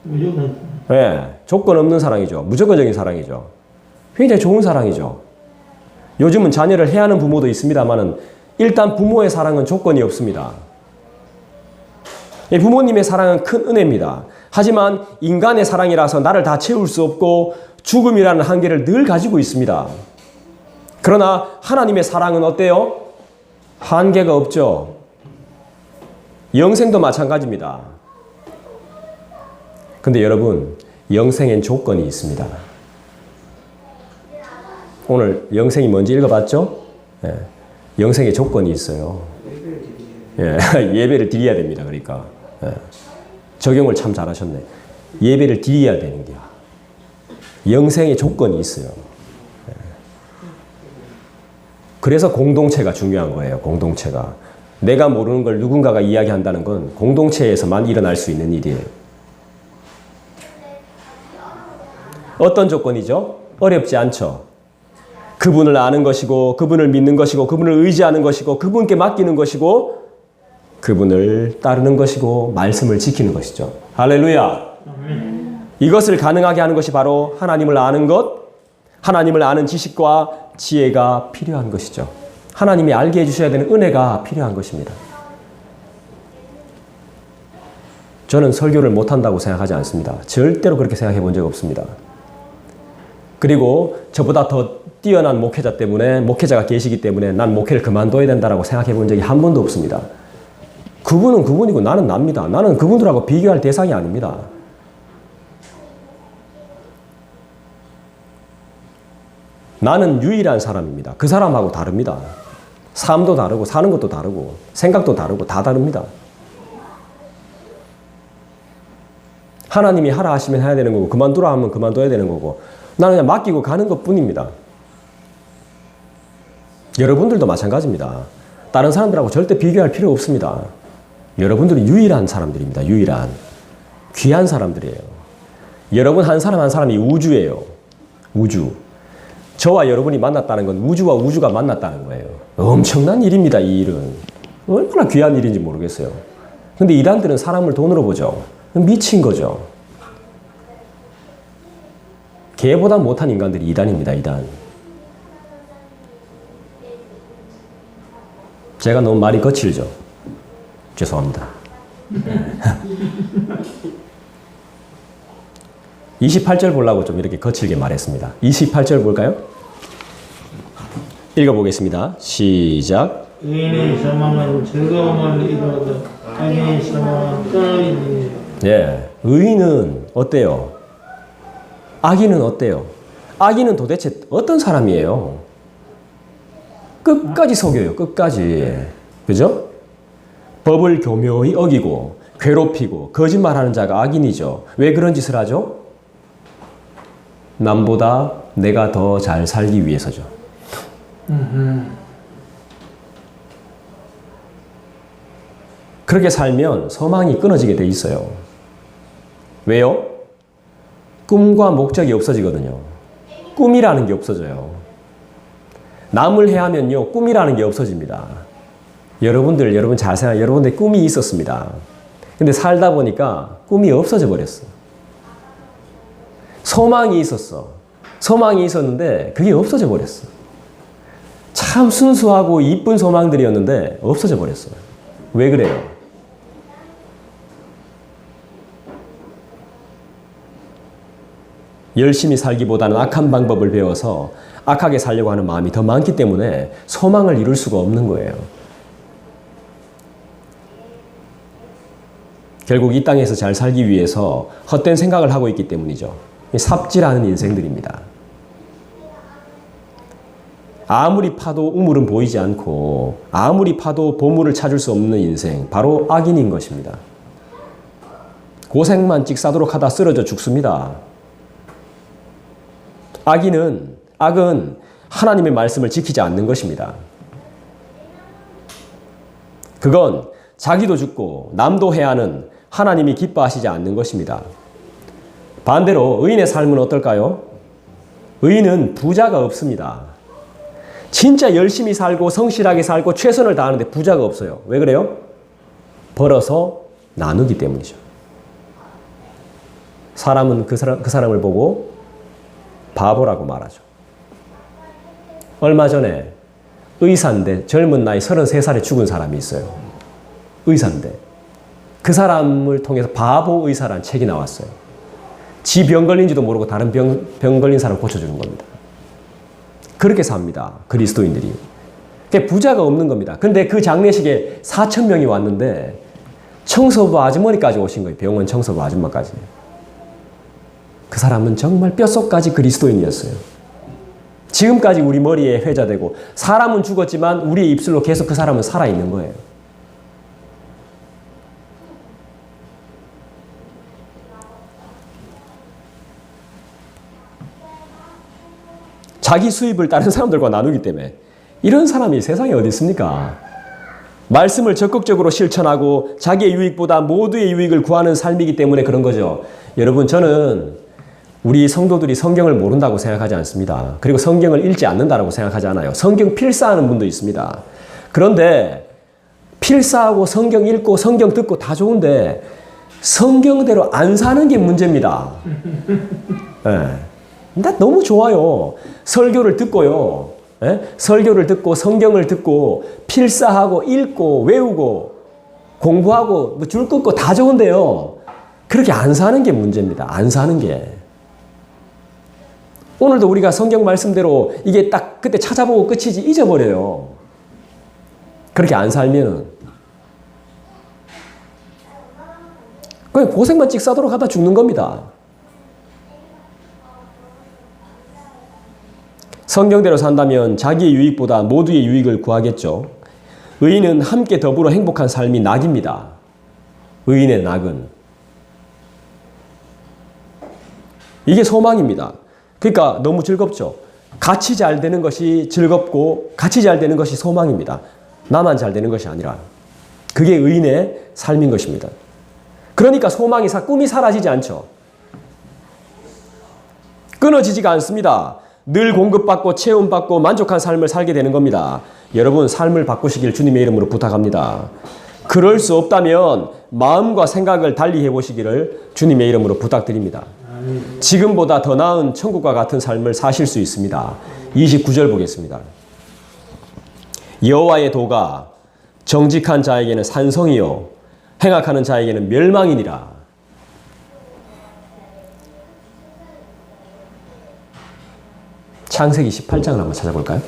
무조건. 네, 조건 없는 사랑이죠. 무조건적인 사랑이죠. 굉장히 좋은 사랑이죠. 요즘은 자녀를 해하는 부모도 있습니다만은 일단 부모의 사랑은 조건이 없습니다. 부모님의 사랑은 큰 은혜입니다. 하지만 인간의 사랑이라서 나를 다 채울 수 없고 죽음이라는 한계를 늘 가지고 있습니다. 그러나 하나님의 사랑은 어때요? 한계가 없죠. 영생도 마찬가지입니다. 근데 여러분, 영생엔 조건이 있습니다. 오늘 영생이 뭔지 읽어봤죠? 예, 영생의 조건이 있어요. 예배를 드려야 됩니다. 그러니까 적용을 참 잘하셨네. 예배를 드려야 되는 게 영생의 조건이 있어요. 그래서 공동체가 중요한 거예요. 공동체가. 내가 모르는 걸 누군가가 이야기한다는 건 공동체에서만 일어날 수 있는 일이에요. 어떤 조건이죠? 어렵지 않죠. 그분을 아는 것이고, 그분을 믿는 것이고, 그분을 의지하는 것이고, 그분께 맡기는 것이고, 그분을 따르는 것이고, 말씀을 지키는 것이죠. 할렐루야. 이것을 가능하게 하는 것이 바로 하나님을 아는 것, 하나님을 아는 지식과 지혜가 필요한 것이죠. 하나님이 알게 해주셔야 되는 은혜가 필요한 것입니다. 저는 설교를 못한다고 생각하지 않습니다. 절대로 그렇게 생각해 본 적 없습니다. 그리고 저보다 더 뛰어난 목회자 때문에, 목회자가 계시기 때문에 난 목회를 그만둬야 된다라고 생각해 본 적이 한 번도 없습니다. 그분은 그분이고 나는 납니다. 나는 그분들하고 비교할 대상이 아닙니다. 나는 유일한 사람입니다. 그 사람하고 다릅니다. 삶도 다르고 사는 것도 다르고 생각도 다르고 다 다릅니다. 하나님이 하라 하시면 해야 되는 거고 그만두라 하면 그만둬야 되는 거고 나는 그냥 맡기고 가는 것뿐입니다. 여러분들도 마찬가지입니다. 다른 사람들하고 절대 비교할 필요 없습니다. 여러분들은 유일한 사람들입니다. 유일한 귀한 사람들이에요. 여러분 한 사람 한 사람이 우주예요. 우주. 저와 여러분이 만났다는 건 우주와 우주가 만났다는 거예요. 엄청난 일입니다. 이 일은. 얼마나 귀한 일인지 모르겠어요. 근데 이단들은 사람을 돈으로 보죠. 미친 거죠. 개보다 못한 인간들이 이단입니다. 이단. 제가 너무 말이 거칠죠. 죄송합니다. 28절 보려고 좀 이렇게 거칠게 말했습니다. 28절 볼까요? 읽어보겠습니다. 시작. 의인의 소망은 즐거움을 이루어도 악인의 소망은 떠나리니. 예, 의인은 어때요? 악인은 어때요? 악인은 도대체 어떤 사람이에요? 끝까지 속여요. 끝까지. 그죠? 법을 교묘히 어기고 괴롭히고 거짓말하는 자가 악인이죠. 왜 그런 짓을 하죠? 남보다 내가 더 잘 살기 위해서죠. 그렇게 살면 소망이 끊어지게 돼 있어요. 왜요? 꿈과 목적이 없어지거든요. 꿈이라는 게 없어져요. 남을 해하면요, 꿈이라는 게 없어집니다. 여러분 잘 생각해요. 여러분들 꿈이 있었습니다. 근데 살다 보니까 꿈이 없어져 버렸어. 소망이 있었어. 소망이 있었는데 그게 없어져 버렸어. 참 순수하고 이쁜 소망들이었는데 없어져 버렸어요. 왜 그래요? 열심히 살기보다는 악한 방법을 배워서 악하게 살려고 하는 마음이 더 많기 때문에 소망을 이룰 수가 없는 거예요. 결국 이 땅에서 잘 살기 위해서 헛된 생각을 하고 있기 때문이죠. 삽질하는 인생들입니다. 아무리 파도 우물은 보이지 않고 아무리 파도 보물을 찾을 수 없는 인생, 바로 악인인 것입니다. 고생만 찍사도록 하다 쓰러져 죽습니다. 악은 하나님의 말씀을 지키지 않는 것입니다. 그건 자기도 죽고 남도 해하는 하나님이 기뻐하시지 않는 것입니다. 반대로 의인의 삶은 어떨까요? 의인은 부자가 없습니다. 진짜 열심히 살고 성실하게 살고 최선을 다하는데 부자가 없어요. 왜 그래요? 벌어서 나누기 때문이죠. 사람은 그 사람을 보고 바보라고 말하죠. 얼마 전에 의사인데 젊은 나이 33살에 죽은 사람이 있어요. 의사인데. 그 사람을 통해서 바보 의사라는 책이 나왔어요. 지 병 걸린지도 모르고 다른 병 걸린 사람 고쳐주는 겁니다. 그렇게 삽니다. 그리스도인들이. 부자가 없는 겁니다. 근데 그 장례식에 4,000명이 왔는데 청소부 아주머니까지 오신 거예요. 병원 청소부 아줌마까지. 그 사람은 정말 뼛속까지 그리스도인이었어요. 지금까지 우리 머리에 회자되고 사람은 죽었지만 우리의 입술로 계속 그 사람은 살아있는 거예요. 자기 수입을 다른 사람들과 나누기 때문에 이런 사람이 세상에 어디 있습니까? 말씀을 적극적으로 실천하고 자기의 유익보다 모두의 유익을 구하는 삶이기 때문에 그런 거죠. 여러분, 저는 우리 성도들이 성경을 모른다고 생각하지 않습니다. 그리고 성경을 읽지 않는다고 생각하지 않아요. 성경 필사하는 분도 있습니다. 그런데 필사하고 성경 읽고 성경 듣고 다 좋은데 성경대로 안 사는 게 문제입니다. 네. 나 너무 좋아요. 설교를 듣고요. 예? 설교를 듣고 성경을 듣고 필사하고 읽고 외우고 공부하고 뭐 줄 긋고 다 좋은데요. 그렇게 안 사는 게 문제입니다. 안 사는 게. 오늘도 우리가 성경 말씀대로 이게 딱 그때 찾아보고 끝이지 잊어버려요. 그렇게 안 살면은. 그냥 고생만 찍싸도록 하다 죽는 겁니다. 성경대로 산다면 자기의 유익보다 모두의 유익을 구하겠죠. 의인은 함께 더불어 행복한 삶이 낙입니다. 의인의 낙은. 이게 소망입니다. 그러니까 너무 즐겁죠. 같이 잘 되는 것이 즐겁고 같이 잘 되는 것이 소망입니다. 나만 잘 되는 것이 아니라. 그게 의인의 삶인 것입니다. 그러니까 소망이 꿈이 사라지지 않죠. 끊어지지가 않습니다. 늘 공급받고 채움받고 만족한 삶을 살게 되는 겁니다. 여러분 삶을 바꾸시길 주님의 이름으로 부탁합니다. 그럴 수 없다면 마음과 생각을 달리 해보시기를 주님의 이름으로 부탁드립니다. 지금보다 더 나은 천국과 같은 삶을 사실 수 있습니다. 29절 보겠습니다. 여호와의 도가 정직한 자에게는 산성이요 행악하는 자에게는 멸망이니라. 창세기 18장을 한번 찾아볼까요?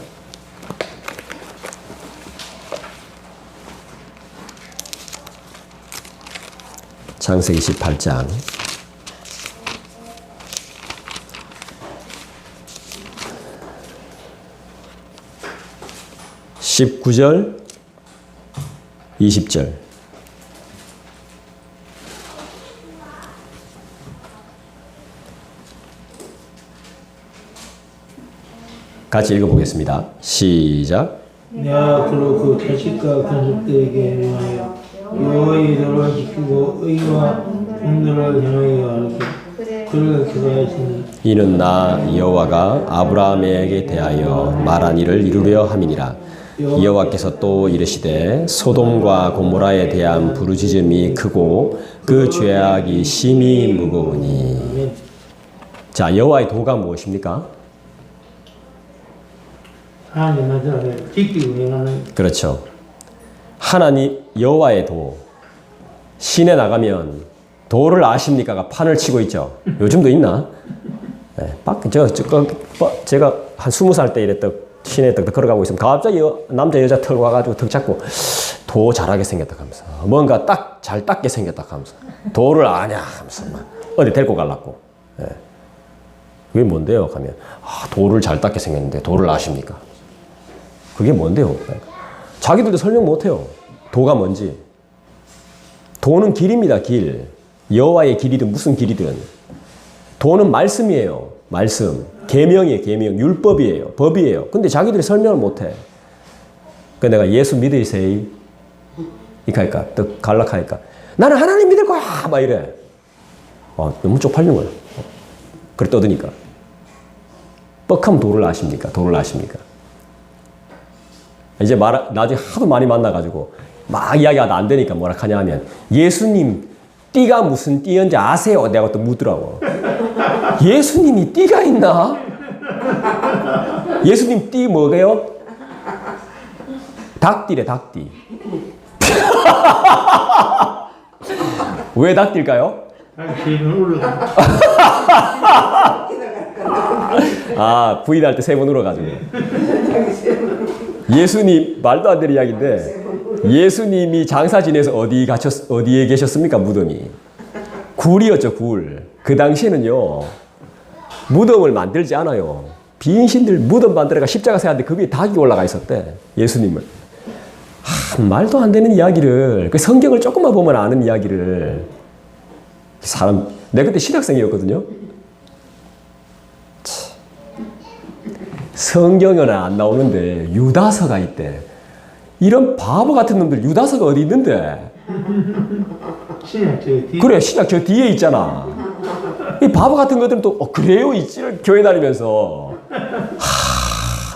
창세기 18장 19절 20절 같이 읽어보겠습니다. 시작. 내가 그로 그 자식과 간섭들에게 명하여 여호와의 도를 지키고 의와 공도를 행하여 하리라. 그를 기도하시니 이는 나 여호와가 아브라함에게 대하여 말한 일을 이루려 함이니라. 여호와께서 또 이르시되 소돔과 고모라에 대한 부르짖음이 크고 그 죄악이 심히 무거우니. 자, 여호와의 도가 무엇입니까? 하나님 나라를 지키고 행하는. 그렇죠. 하나님 여호와의 도. 시내 나가면 도를 아십니까가 판을 치고 있죠. 요즘도 있나? 네, 제가 한 20살 때 이랬다 시내에 딱 걸어가고 있으면 갑자기 남자 여자 털 와가지고 턱 잡고 도 잘하게 생겼다 하면서 뭔가 잘 닦게 생겼다 하면서 도를 아냐 하면서 막 어디 데리고 가려고. 네. 그게 뭔데요? 하면 도를 잘 닦게 생겼는데 도를 아십니까? 그게 뭔데요? 자기들도 설명 못해요. 도가 뭔지. 도는 길입니다. 길. 여호와의 길이든 무슨 길이든. 도는 말씀이에요. 말씀. 계명이에요. 계명. 율법이에요. 법이에요. 근데 자기들이 설명을 못해. 그 내가 예수 믿으세요. 이카니까 또 갈락하니까 나는 하나님 믿을 거야. 막 이래. 너무 쪽팔린 거야. 그래 떠드니까. 뻑하면 도를 아십니까? 도를 아십니까? 이제 나중에 하도 많이 만나가지고 막 이야기가 안 되니까 뭐라 하냐 하면 예수님 띠가 무슨 띠인지 아세요? 내가 또 묻더라고. 예수님이 띠가 있나? 예수님 띠 뭐게요? 닭띠래 닭띠. 왜 닭띠일까요? 부인할 때 3번 울어가지고. 예수님 말도 안 되는 이야기인데 예수님이 장사 지내서 어디에 계셨습니까? 무덤이 굴이었죠. 굴. 그 당시에는요 무덤을 만들지 않아요. 비인신들 무덤 만들어가 십자가 세웠는데 그 위에 닭이 올라가 있었대. 예수님을. 말도 안 되는 이야기를 그 성경을 조금만 보면 아는 이야기를 내가 그때 신학생이었거든요. 성경에는 안 나오는데 유다서가 있대. 이런 바보 같은 놈들 유다서가 어디 있는데? 신약 저 뒤에. 그래 신약 저 뒤에 있잖아. 이 바보 같은 것들은 또 그래요 있지 교회 다니면서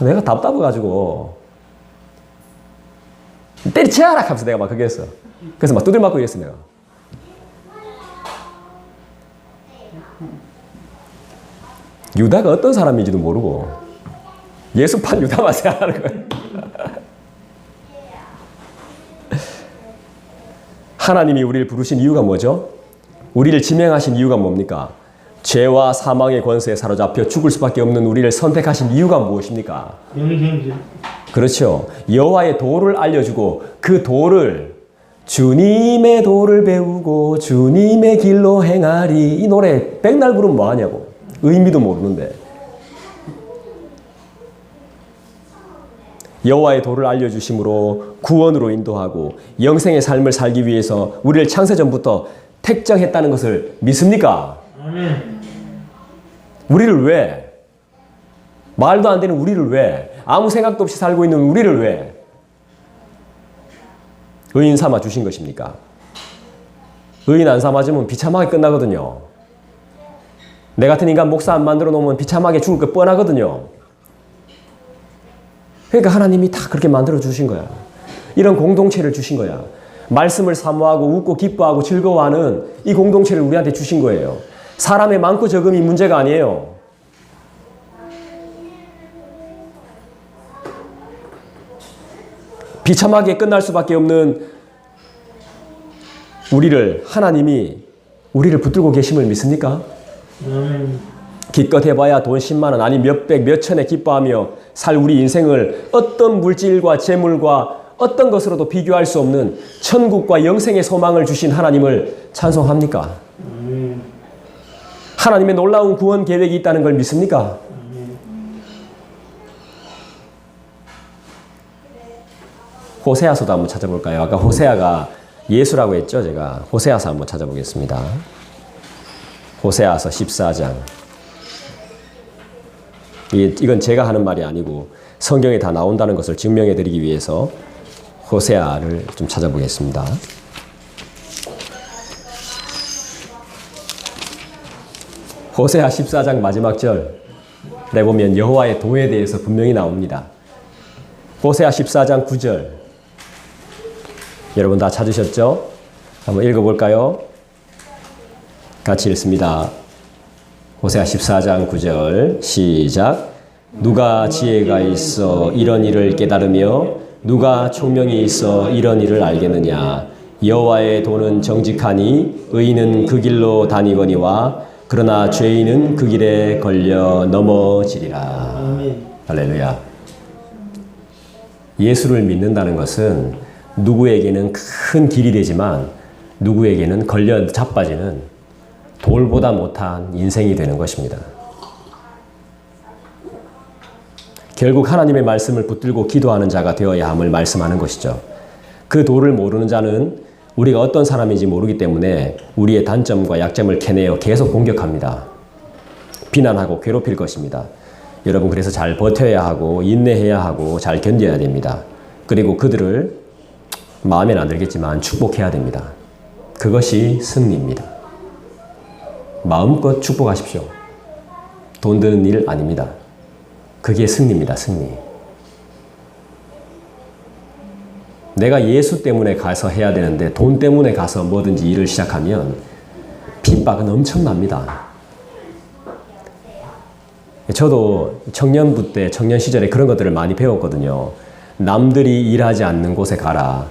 내가 답답해가지고 때리치아라 하면서 내가 막 그게 했어. 그래서 막 두들 맞고 이랬어 내가. 유다가 어떤 사람인지도 모르고 예수판 유다만 생각하는 거예요. 하나님이 우리를 부르신 이유가 뭐죠? 우리를 지명하신 이유가 뭡니까? 죄와 사망의 권세에 사로잡혀 죽을 수밖에 없는 우리를 선택하신 이유가 무엇입니까? 영생주. 그렇죠. 여호와의 도를 알려주고 그 도를 주님의 도를 배우고 주님의 길로 행하리. 이 노래 백날 부르면 뭐하냐고. 의미도 모르는데. 여호와의 도를 알려주심으로 구원으로 인도하고 영생의 삶을 살기 위해서 우리를 창세전부터 택정했다는 것을 믿습니까? 아멘. 우리를 왜? 말도 안 되는 우리를 왜? 아무 생각도 없이 살고 있는 우리를 왜? 의인 삼아 주신 것입니까? 의인 안 삼아주면 비참하게 끝나거든요. 내 같은 인간 목사 안 만들어 놓으면 비참하게 죽을 거 뻔하거든요. 그러니까 하나님이 다 그렇게 만들어 주신 거야. 이런 공동체를 주신 거야. 말씀을 사모하고 웃고 기뻐하고 즐거워하는 이 공동체를 우리한테 주신 거예요. 사람의 많고 적음이 문제가 아니에요. 비참하게 끝날 수밖에 없는 우리를 하나님이 우리를 붙들고 계심을 믿습니까? 기껏 해봐야 돈 10만 원 아니 몇백 몇천에 기뻐하며 살 우리 인생을 어떤 물질과 재물과 어떤 것으로도 비교할 수 없는 천국과 영생의 소망을 주신 하나님을 찬송합니까? 하나님의 놀라운 구원 계획이 있다는 걸 믿습니까? 호세아서도 한번 찾아볼까요? 아까 호세아가 예수라고 했죠, 제가. 호세아서 한번 찾아보겠습니다. 호세아서 14장. 이건 제가 하는 말이 아니고 성경에 다 나온다는 것을 증명해 드리기 위해서 호세아를 좀 찾아보겠습니다. 호세아 14장 마지막 절에 보면 여호와의 도에 대해서 분명히 나옵니다. 호세아 14장 9절. 여러분 다 찾으셨죠? 한번 읽어볼까요? 같이 읽습니다. 호세아 14장 9절 시작. 누가 지혜가 있어 이런 일을 깨달으며 누가 총명이 있어 이런 일을 알겠느냐. 여호와의 도는 정직하니 의인은 그 길로 다니거니와 그러나 죄인은 그 길에 걸려 넘어지리라. 아멘. 할렐루야. 예수를 믿는다는 것은 누구에게는 큰 길이 되지만 누구에게는 걸려 자빠지는 돌보다 못한 인생이 되는 것입니다. 결국 하나님의 말씀을 붙들고 기도하는 자가 되어야 함을 말씀하는 것이죠. 그 도를 모르는 자는 우리가 어떤 사람인지 모르기 때문에 우리의 단점과 약점을 캐내어 계속 공격합니다. 비난하고 괴롭힐 것입니다. 여러분 그래서 잘 버텨야 하고 인내해야 하고 잘 견뎌야 됩니다. 그리고 그들을 마음에는 안 들겠지만 축복해야 됩니다. 그것이 승리입니다. 마음껏 축복하십시오. 돈 드는 일 아닙니다. 그게 승리입니다. 승리. 내가 예수 때문에 가서 해야 되는데 돈 때문에 가서 뭐든지 일을 시작하면 핍박은 엄청납니다. 저도 청년부 때 청년 시절에 그런 것들을 많이 배웠거든요. 남들이 일하지 않는 곳에 가라.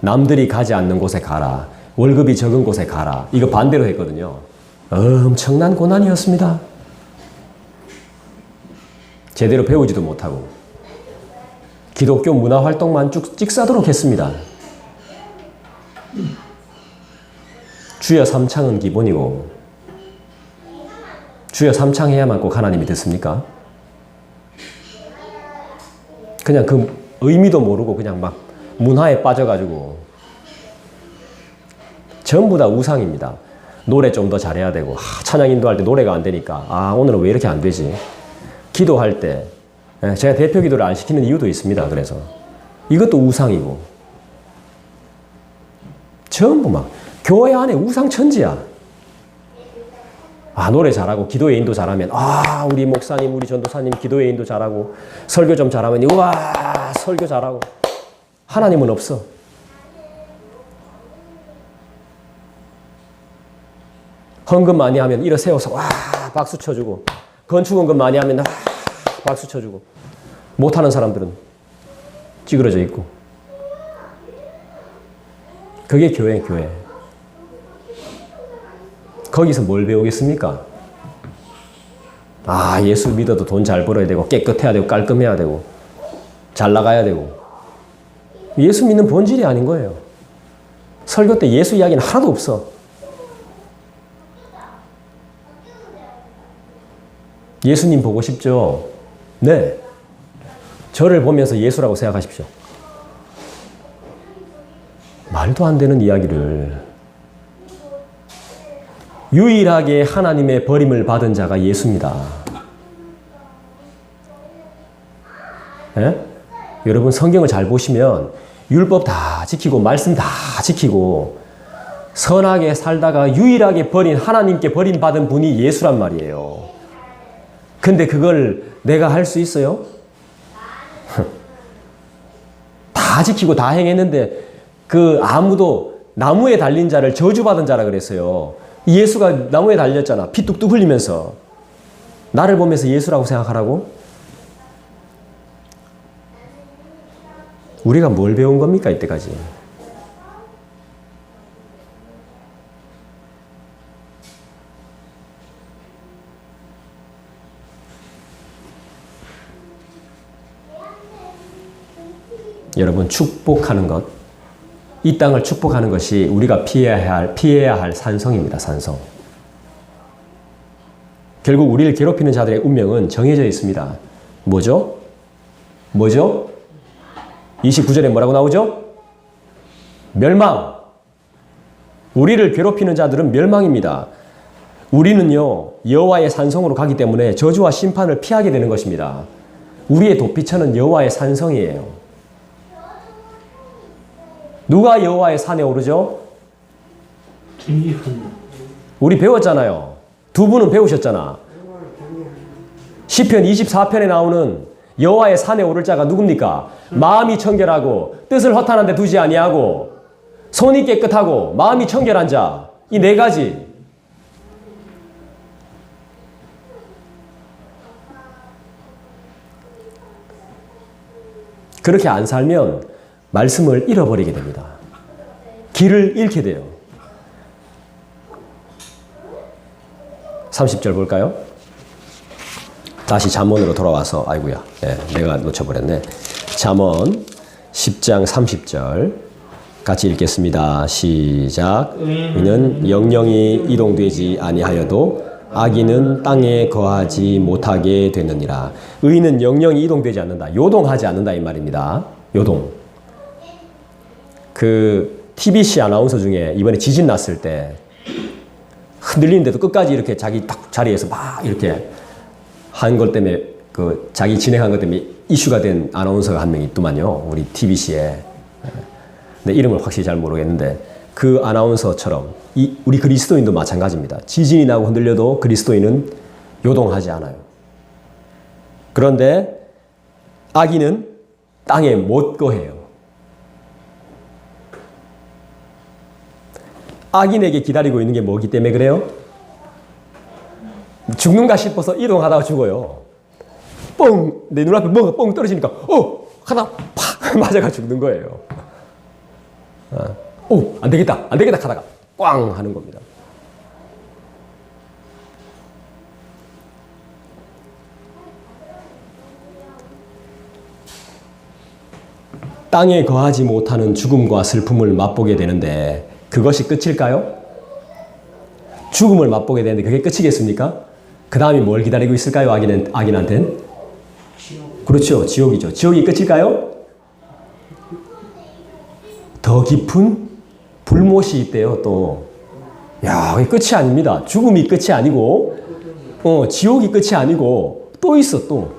남들이 가지 않는 곳에 가라. 월급이 적은 곳에 가라. 이거 반대로 했거든요. 엄청난 고난이었습니다. 제대로 배우지도 못하고 기독교 문화활동만 쭉 찍사도록 했습니다. 주여 삼창은 기본이고 주여 삼창 해야만 꼭 하나님이 듣습니까? 그냥 그 의미도 모르고 그냥 막 문화에 빠져가지고 전부 다 우상입니다. 노래 좀 더 잘해야 되고 찬양 인도할 때 노래가 안 되니까 오늘은 왜 이렇게 안 되지? 기도할 때 제가 대표 기도를 안 시키는 이유도 있습니다. 그래서 이것도 우상이고 전부 막 교회 안에 우상 천지야. 노래 잘하고 기도의 인도 잘하면 우리 목사님 우리 전도사님 기도의 인도 잘하고 설교 좀 잘하면 우와 설교 잘하고 하나님은 없어. 헌금 많이 하면 일어세워서 와 박수 쳐주고 건축원금 많이 하면 박수 쳐주고 못하는 사람들은 찌그러져 있고 그게 교회. 거기서 뭘 배우겠습니까? 아, 예수 믿어도 돈 잘 벌어야 되고 깨끗해야 되고 깔끔해야 되고 잘 나가야 되고. 예수 믿는 본질이 아닌 거예요. 설교 때 예수 이야기는 하나도 없어. 예수님 보고 싶죠? 네. 저를 보면서 예수라고 생각하십시오. 말도 안 되는 이야기를. 유일하게 하나님의 버림을 받은 자가 예수입니다. 예? 여러분 성경을 잘 보시면 율법 다 지키고 말씀 다 지키고 선하게 살다가 유일하게 하나님께 버림받은 분이 예수란 말이에요. 근데 그걸 내가 할 수 있어요? 다 지키고 다 행했는데 아무도 나무에 달린 자를 저주받은 자라 그랬어요. 예수가 나무에 달렸잖아. 피 뚝뚝 흘리면서. 나를 보면서 예수라고 생각하라고? 우리가 뭘 배운 겁니까, 이때까지? 여러분, 축복하는 것, 이 땅을 축복하는 것이 우리가 피해야 할 산성입니다, 산성. 결국 우리를 괴롭히는 자들의 운명은 정해져 있습니다. 뭐죠? 29절에 뭐라고 나오죠? 멸망. 우리를 괴롭히는 자들은 멸망입니다. 우리는요, 여호와의 산성으로 가기 때문에 저주와 심판을 피하게 되는 것입니다. 우리의 도피처는 여호와의 산성이에요. 누가 여호와의 산에 오르죠? 우리 배웠잖아요. 두 분은 배우셨잖아. 시편 24편에 나오는 여호와의 산에 오를 자가 누굽니까? 마음이 청결하고 뜻을 허탄한 데 두지 아니하고 손이 깨끗하고 마음이 청결한 자. 이 네 가지. 그렇게 안 살면 말씀을 잃어버리게 됩니다. 길을 잃게 돼요. 30절 볼까요? 다시 잠언으로 돌아와서 아이고야, 내가 놓쳐버렸네. 잠언 10장 30절 같이 읽겠습니다. 시작. 의는 영영이 이동되지 아니하여도 악인은 땅에 거하지 못하게 되느니라. 의는 영영이 이동되지 않는다. 요동하지 않는다 이 말입니다. 요동. TBC 아나운서 중에 이번에 지진 났을 때 흔들리는데도 끝까지 이렇게 자기 딱 자리에서 막 이렇게 한 것 때문에 자기 진행한 것 때문에 이슈가 된 아나운서가 한 명 있더만요. 우리 TBC에. 근데 이름을 확실히 잘 모르겠는데 그 아나운서처럼 우리 그리스도인도 마찬가지입니다. 지진이 나고 흔들려도 그리스도인은 요동하지 않아요. 그런데 악인은 땅에 못 거해요. 악인에게 기다리고 있는 게 뭐기 때문에 그래요? 죽는가 싶어서 이동하다가 죽어요. 뻥! 내 눈앞에 뭐가 뻥 떨어지니까 하다 팍! 맞아가 죽는 거예요. 안 되겠다 하다가 꽝! 하는 겁니다. 땅에 거하지 못하는 죽음과 슬픔을 맛보게 되는데 그것이 끝일까요? 죽음을 맛보게 되는데 그게 끝이겠습니까? 그 다음에 뭘 기다리고 있을까요? 악인한텐? 그렇죠. 지옥이죠. 지옥이 끝일까요? 더 깊은 불못이 있대요, 또. 야, 그게 끝이 아닙니다. 죽음이 끝이 아니고, 지옥이 끝이 아니고, 또 있어, 또.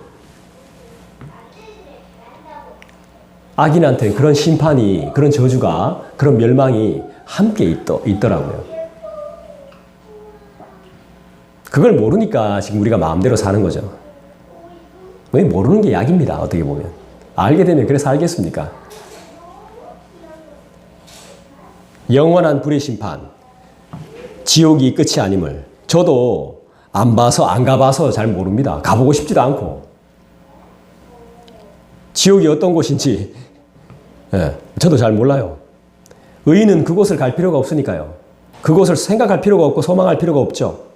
악인한테는 그런 심판이, 그런 저주가, 그런 멸망이 함께 있더라고요. 그걸 모르니까 지금 우리가 마음대로 사는 거죠. 왜 모르는 게 약입니다. 어떻게 보면. 알게 되면 그래서 알겠습니까? 영원한 불의 심판, 지옥이 끝이 아님을 저도 안 가봐서 잘 모릅니다. 가보고 싶지도 않고. 지옥이 어떤 곳인지 저도 잘 몰라요. 의인은 그곳을 갈 필요가 없으니까요. 그곳을 생각할 필요가 없고 소망할 필요가 없죠.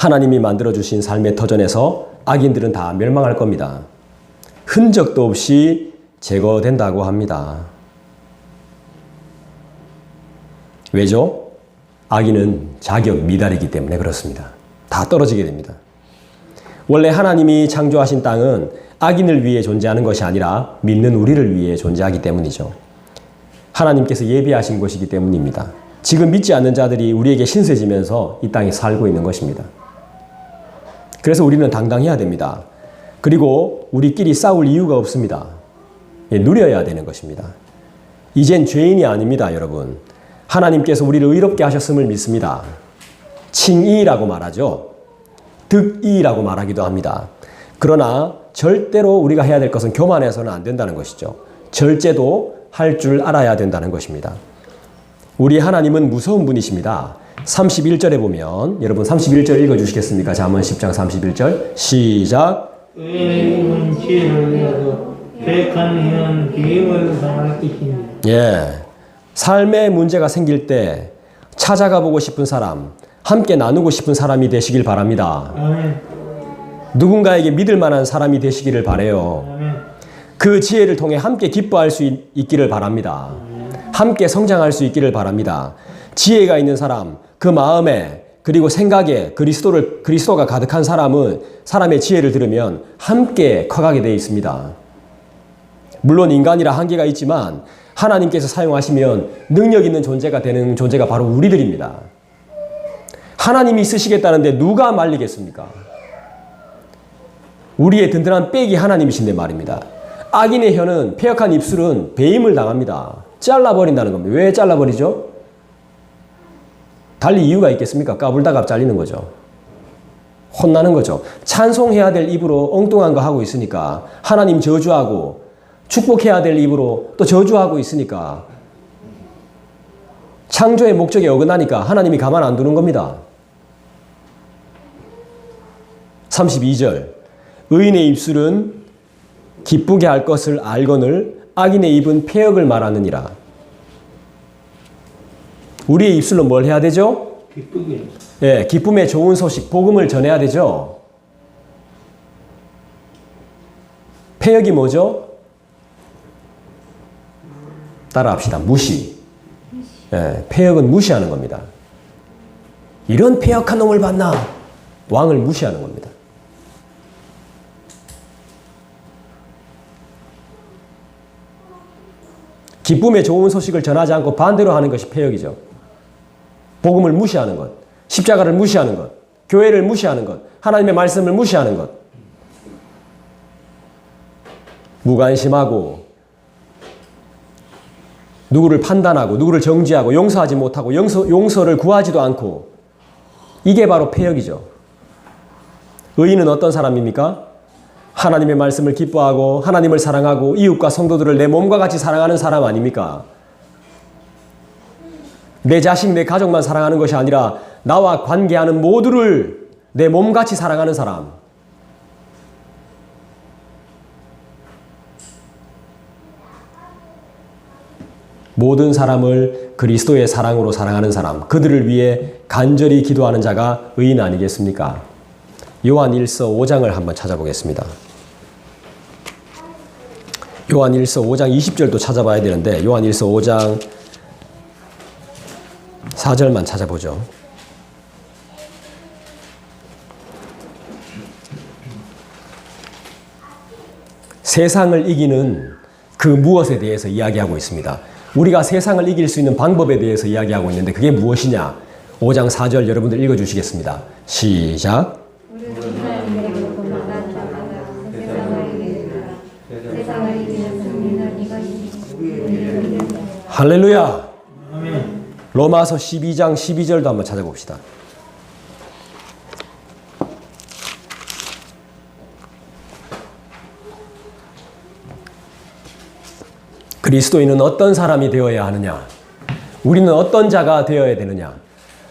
하나님이 만들어주신 삶의 터전에서 악인들은 다 멸망할 겁니다. 흔적도 없이 제거된다고 합니다. 왜죠? 악인은 자격 미달이기 때문에 그렇습니다. 다 떨어지게 됩니다. 원래 하나님이 창조하신 땅은 악인을 위해 존재하는 것이 아니라 믿는 우리를 위해 존재하기 때문이죠. 하나님께서 예비하신 것이기 때문입니다. 지금 믿지 않는 자들이 우리에게 신세지면서 이 땅에 살고 있는 것입니다. 그래서 우리는 당당해야 됩니다. 그리고 우리끼리 싸울 이유가 없습니다. 누려야 되는 것입니다. 이젠 죄인이 아닙니다, 여러분. 하나님께서 우리를 의롭게 하셨음을 믿습니다. 칭의라고 말하죠. 득의라고 말하기도 합니다. 그러나 절대로 우리가 해야 될 것은 교만해서는 안 된다는 것이죠. 절제도 할 줄 알아야 된다는 것입니다. 우리 하나님은 무서운 분이십니다. 31절에 보면 여러분 31절 읽어주시겠습니까? 잠언 10장 31절 시작. 의인의 입은 지혜를 내어도 계획한 이는 비임을 당할 것이니. 예, 삶에 문제가 생길 때 찾아가 보고 싶은 사람, 함께 나누고 싶은 사람이 되시길 바랍니다. 아멘. 누군가에게 믿을 만한 사람이 되시기를 바라요. 아멘. 그 지혜를 통해 함께 기뻐할 수 있기를 바랍니다. 함께 성장할 수 있기를 바랍니다. 지혜가 있는 사람, 그 마음에 그리고 생각에 그리스도가 가득한 사람은 사람의 지혜를 들으면 함께 커가게 되어 있습니다. 물론 인간이라 한계가 있지만 하나님께서 사용하시면 능력 있는 존재가 되는 존재가 바로 우리들입니다. 하나님이 쓰시겠다는데 누가 말리겠습니까? 우리의 든든한 백이 하나님이신데 말입니다. 악인의 혀는 패역한 입술은 배임을 당합니다. 잘라버린다는 겁니다. 왜 잘라버리죠? 달리 이유가 있겠습니까? 까불다가 잘리는 거죠. 혼나는 거죠. 찬송해야 될 입으로 엉뚱한 거 하고 있으니까 하나님 저주하고 축복해야 될 입으로 또 저주하고 있으니까 창조의 목적에 어긋나니까 하나님이 가만 안 두는 겁니다. 32절 의인의 입술은 기쁘게 할 것을 알거늘 악인의 입은 패역을 말하느니라. 우리의 입술로 뭘 해야 되죠? 기쁘게. 예, 기쁨의 좋은 소식, 복음을 전해야 되죠. 패역이 뭐죠? 따라합시다. 무시. 예, 패역은 무시하는 겁니다. 이런 패역한 놈을 봤나? 왕을 무시하는 겁니다. 기쁨의 좋은 소식을 전하지 않고 반대로 하는 것이 패역이죠. 복음을 무시하는 것, 십자가를 무시하는 것, 교회를 무시하는 것, 하나님의 말씀을 무시하는 것. 무관심하고 누구를 판단하고 누구를 정죄하고 용서하지 못하고 용서를 구하지도 않고 이게 바로 패역이죠. 의인은 어떤 사람입니까? 하나님의 말씀을 기뻐하고 하나님을 사랑하고 이웃과 성도들을 내 몸과 같이 사랑하는 사람 아닙니까? 내 자식, 내 가족만 사랑하는 것이 아니라 나와 관계하는 모두를 내 몸같이 사랑하는 사람. 모든 사람을 그리스도의 사랑으로 사랑하는 사람, 그들을 위해 간절히 기도하는 자가 의인 아니겠습니까? 요한 1서 5장을 한번 찾아보겠습니다. 요한 1서 5장 20절도 찾아봐야 되는데 요한 1서 5장 4절만 찾아보죠. 세상을 이기는 그 무엇에 대해서 이야기하고 있습니다. 우리가 세상을 이길 수 있는 방법에 대해서 이야기하고 있는데 그게 무엇이냐? 5장 4절 여러분들 읽어주시겠습니다. 시작. 할렐루야. 로마서 12장 12절도 한번 찾아봅시다. 그리스도인은 어떤 사람이 되어야 하느냐? 우리는 어떤 자가 되어야 되느냐?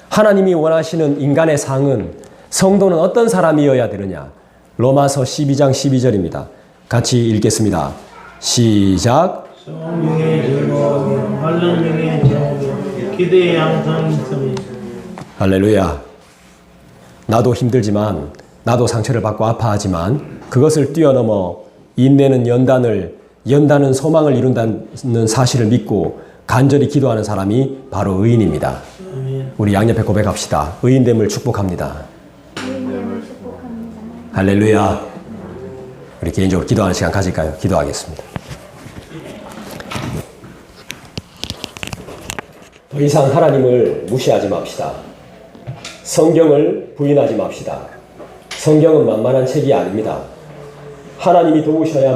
하나님이 원하시는 인간의 상은 성도는 어떤 사람이어야 되느냐? 로마서 12장 12절입니다. 같이 읽겠습니다. 시작. 성령의 즐거움이요 환란중의 정오요 기대에 항상 있음이. 할렐루야. 나도 힘들지만, 나도 상처를 받고 아파하지만 그것을 뛰어넘어 인내는 연단은 소망을 이룬다는 사실을 믿고 간절히 기도하는 사람이 바로 의인입니다. 우리 양옆에 고백합시다. 의인됨을 축복합니다. 할렐루야. 우리 개인적으로 기도하는 시간 가질까요? 기도하겠습니다. 더 이상 하나님을 무시하지 맙시다. 성경을 부인하지 맙시다. 성경은 만만한 책이 아닙니다. 하나님이 도우셔야